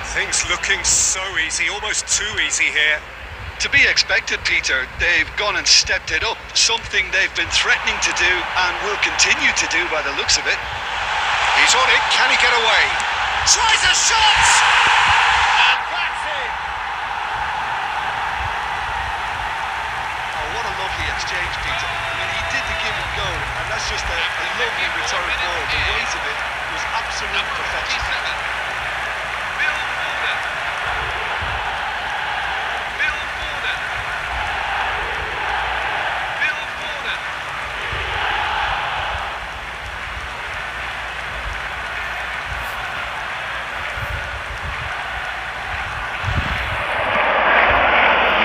Things looking so easy, almost too easy here. To be expected, Peter. They've gone and stepped it up, something they've been threatening to do and will continue to do by the looks of it. He's on it, can he get away? Tries a shot! And that's it! Oh, what a lovely exchange, Peter. I mean, he did the give and go, and that's just a lovely return ball. The weight of it was absolute perfection.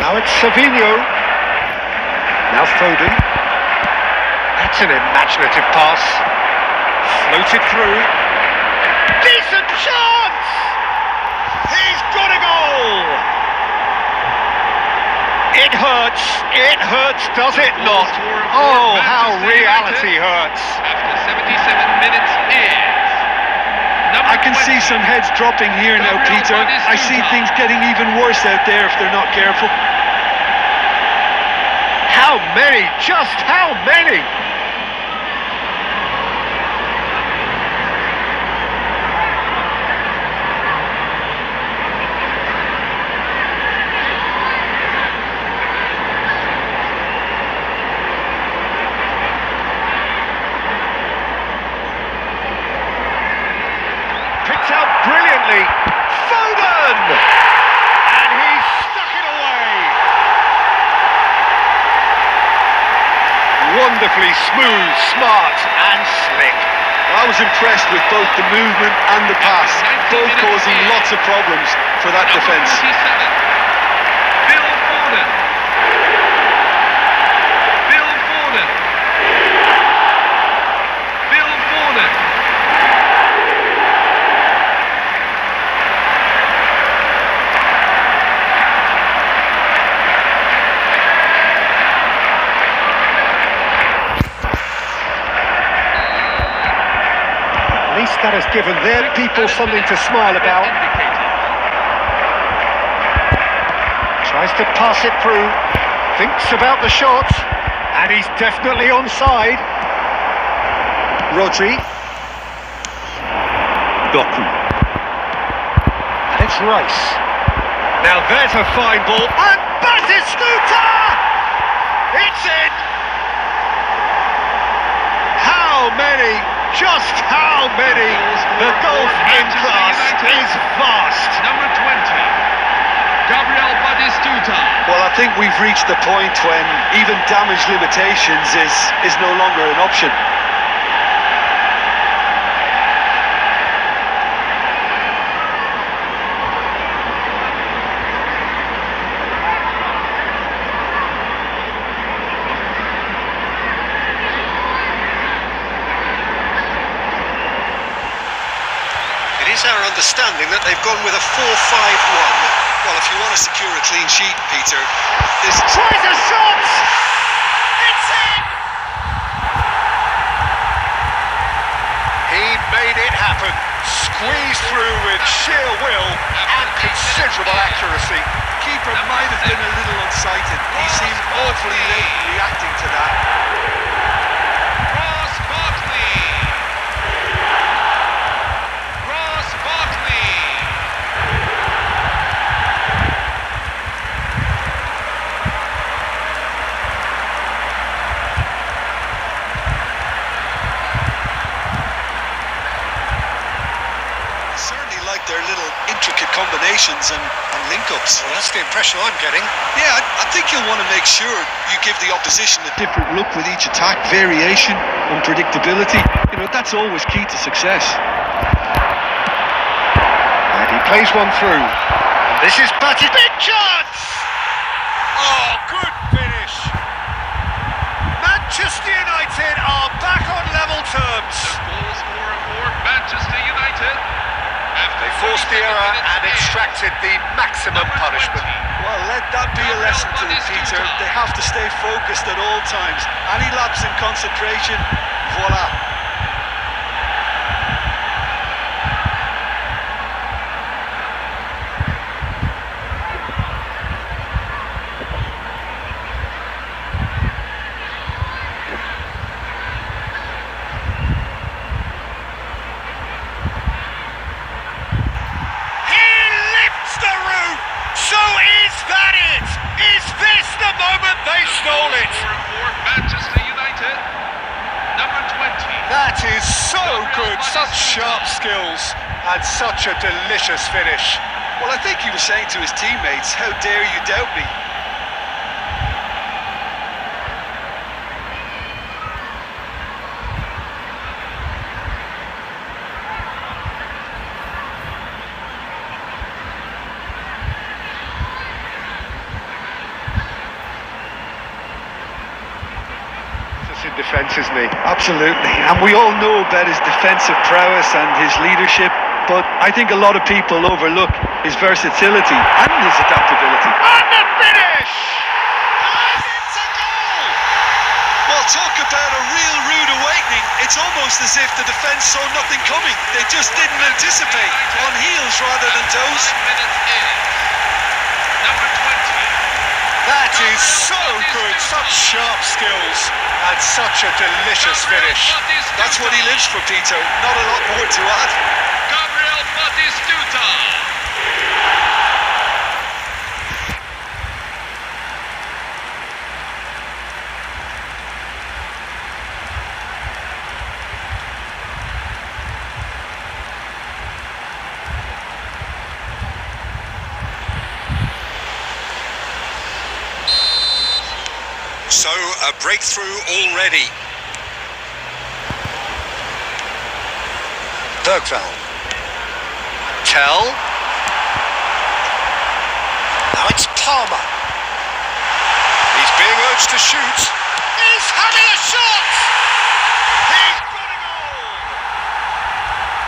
Now it's Savinho. Now Foden. That's an imaginative pass. Floated through. Decent chance! He's got a goal! It hurts, does it not? Oh, how reality hurts. After 77 minutes is I can see some heads dropping here now, Peter. I see things getting even worse out there if they're not careful. How many? Just how many? Picked out brilliantly. Foden! And he stuck it away. Wonderfully smooth, smart and slick. I was impressed with both the movement and the pass, both causing lots of problems for that defence. 47. Phil Foden. Phil Foden. Phil Foden. That has given their people something to smile about. Tries to pass it through, thinks about the shot, and he's definitely onside. Rodri. Doku. And it's Rice. Now there's a fine ball, and Batistuta! It's in! How many? Just how many? The golf in class is vast. Number 20, Gabriel Batistuta. Well, I think we've reached the point when even damage limitations is no longer an option. It is our understanding that they've gone with a 4-5-1. Well, if you want to secure a clean sheet, Peter, this... Tries a shot! It's in! He made it happen. Squeezed through with sheer will and considerable accuracy. Keeper might have been a little unsighted. He seemed awfully late in reacting to that. Ross Barkley. Ross Barkley. Certainly like their little intricate combinations and link-ups. Well, that's the impression I'm getting. Yeah, I think you'll want to make sure you give the opposition a different look with each attack, variation, unpredictability. You know, that's always key to success. And he plays one through. And this is Batty. Big chance! Oh, good finish. Manchester United are back on level terms. The goal scorer for Manchester United. They forced the error and extracted the maximum punishment. Well, let that be a lesson to them, Peter. They have to stay focused at all times. Any lapse in concentration, voila. So is that it? Is this the moment they stole it? For Manchester United, number 20. That is so good, such sharp skills and such a delicious finish. Well, I think he was saying to his teammates, how dare you doubt me? In defence, isn't he? Absolutely, and we all know about his defensive prowess and his leadership, but I think a lot of people overlook his versatility and his adaptability. And the finish! And it's a goal! Well, talk about a real rude awakening. It's almost as if the defence saw nothing coming. They just didn't anticipate, on heels rather than toes. 5 minutes in. Number 20. That is so good, such sharp skills and such a delicious finish. That's what he lives for, Peter. Not a lot more to add. Gabriel Batistuta. So, a breakthrough already. Bergvall. Tell. Now it's Palmer. He's being urged to shoot. He's having a shot! He's got a goal!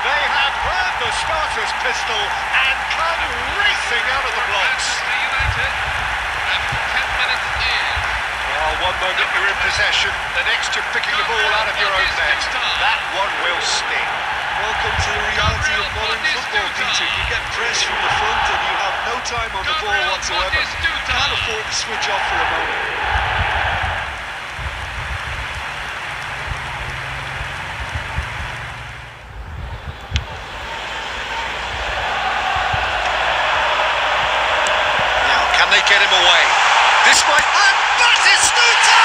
They have heard the starter's pistol and come racing out of the blocks. Manchester United. After 10 minutes in. Well, one moment you're in possession, the next you're picking the ball out of your own net. That one will sting. Welcome to the reality of modern football, Peter. You get press from the front and you have no time on the ball whatsoever. Can't afford to switch off for a moment. Now, can they get him away? This might... And Batistuta!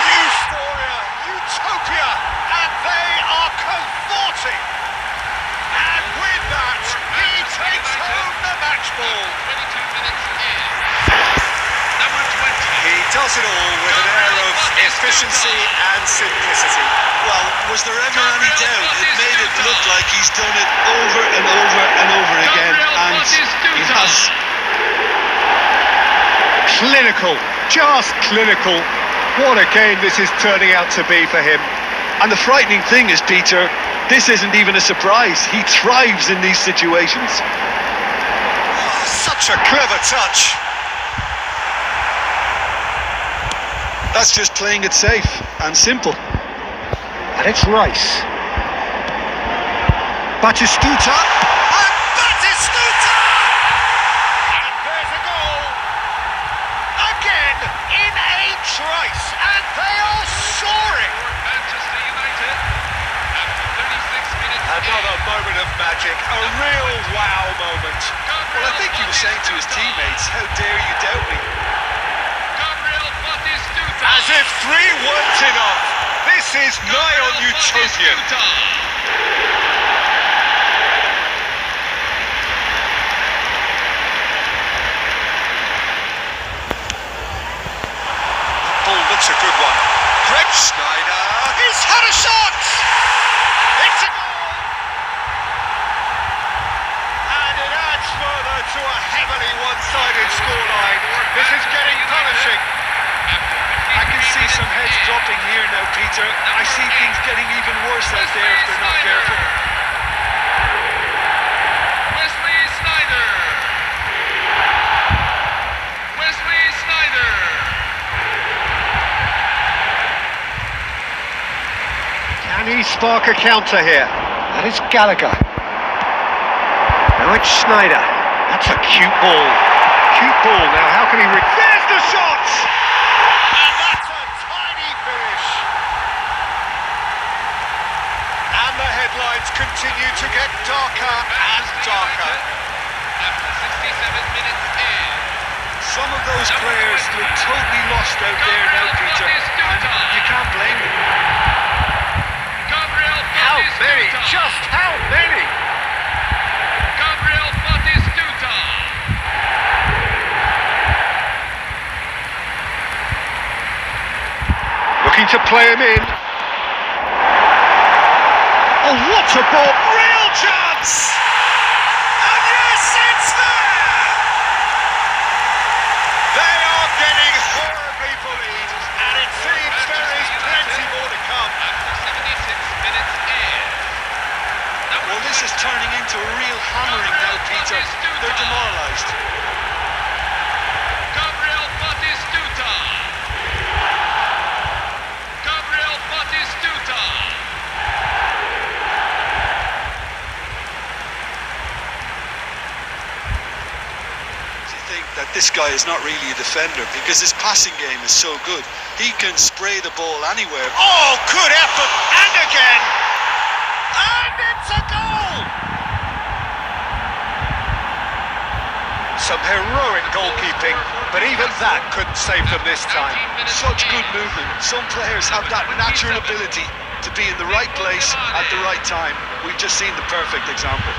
Euphoria, utopia, and they are cavorting. And with that, he takes home the match ball. 22 minutes in. Number 20. He does it all with an air of efficiency and simplicity. Well, was there ever any doubt? It made it look like he's done it over and over and over again, and he has. Clinical, just clinical. What a game this is turning out to be for him. And the frightening thing is, Peter, this isn't even a surprise. He thrives in these situations. Oh, such a clever touch. That's just playing it safe and simple. And it's Rice. Batistuta. And Batistuta! And there's a goal. Again in a trice. And they are soaring. Manchester United. After 36 minutes Another moment of magic. A real wow moment. Well, I think he was saying to his teammates, how dare you doubt me? As if three weren't enough. This is nigh on utopian. Ball looks a good one. Greg Schneider. He's had a shot. It's a goal. And it adds further to a heavily one-sided scoreline. This is getting punishing. I can see some heads dropping here now, Peter. I see things getting even worse out there if they're not careful. Wesley Sneijder. Wesley Sneijder. Can he spark a counter here? That is Gallagher. Now it's Schneider. That's a cute ball. Cute ball. Now how can he... There's the shot! And that's a tiny finish. And the headlines continue to get darker and darker. After 67 minutes in. Some of those players look totally lost out there now, Peter, and you can't blame them. How many? Just how many? Gabriel Batistuta. Looking to play him in. Oh, what a ball! Real chance! And yes, it's there! They are getting horribly bullied, and it seems there is plenty more to come. After 76 minutes in. Well, this is turning into a real hammering now, Peter. They're demoralised. Gabriel Batistuta. Gabriel Batistuta. You think that this guy is not really a defender because his passing game is so good. He can spray the ball anywhere. Oh, good effort! And again! And it's a goal! Some heroic goalkeeping, but even that couldn't save them this time. Such good movement. Some players have that natural ability to be in the right place at the right time. We've just seen the perfect example.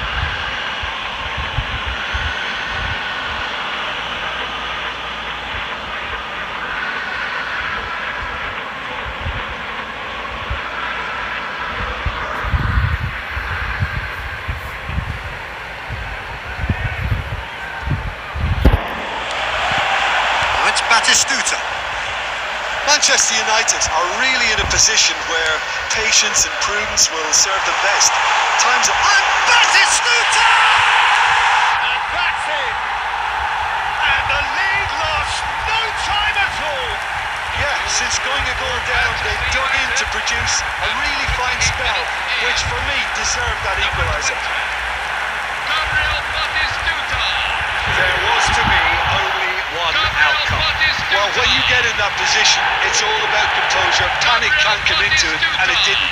Batistuta. Manchester United are really in a position where patience and prudence will serve them best. Time's up. And Batistuta! And that's it. And the lead lost no time at all. Yeah, since going a goal down, they dug in to produce a really fine spell, which for me deserved that equaliser. There was to be only one outcome. Well, when you get in that position, it's all about composure. Panic can't come into it, and it didn't.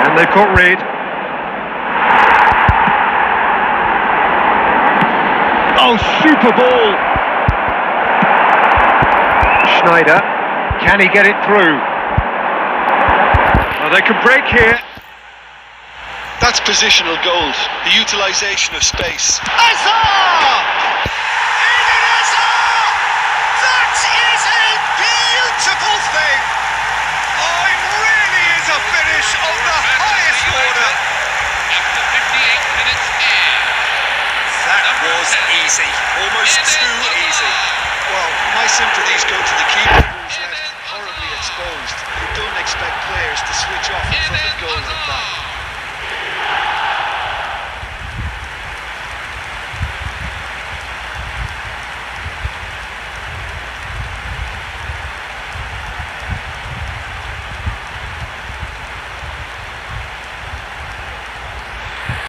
And they've got rid. Oh, super ball! Schneider, can he get it through? Well, they can break here. That's positional gold, the utilisation of space. Hazard! Eden Hazard! That is a beautiful thing! Oh, it really is a finish of the highest order! After 58 minutes in. That was easy, almost too easy. Well, my sympathies go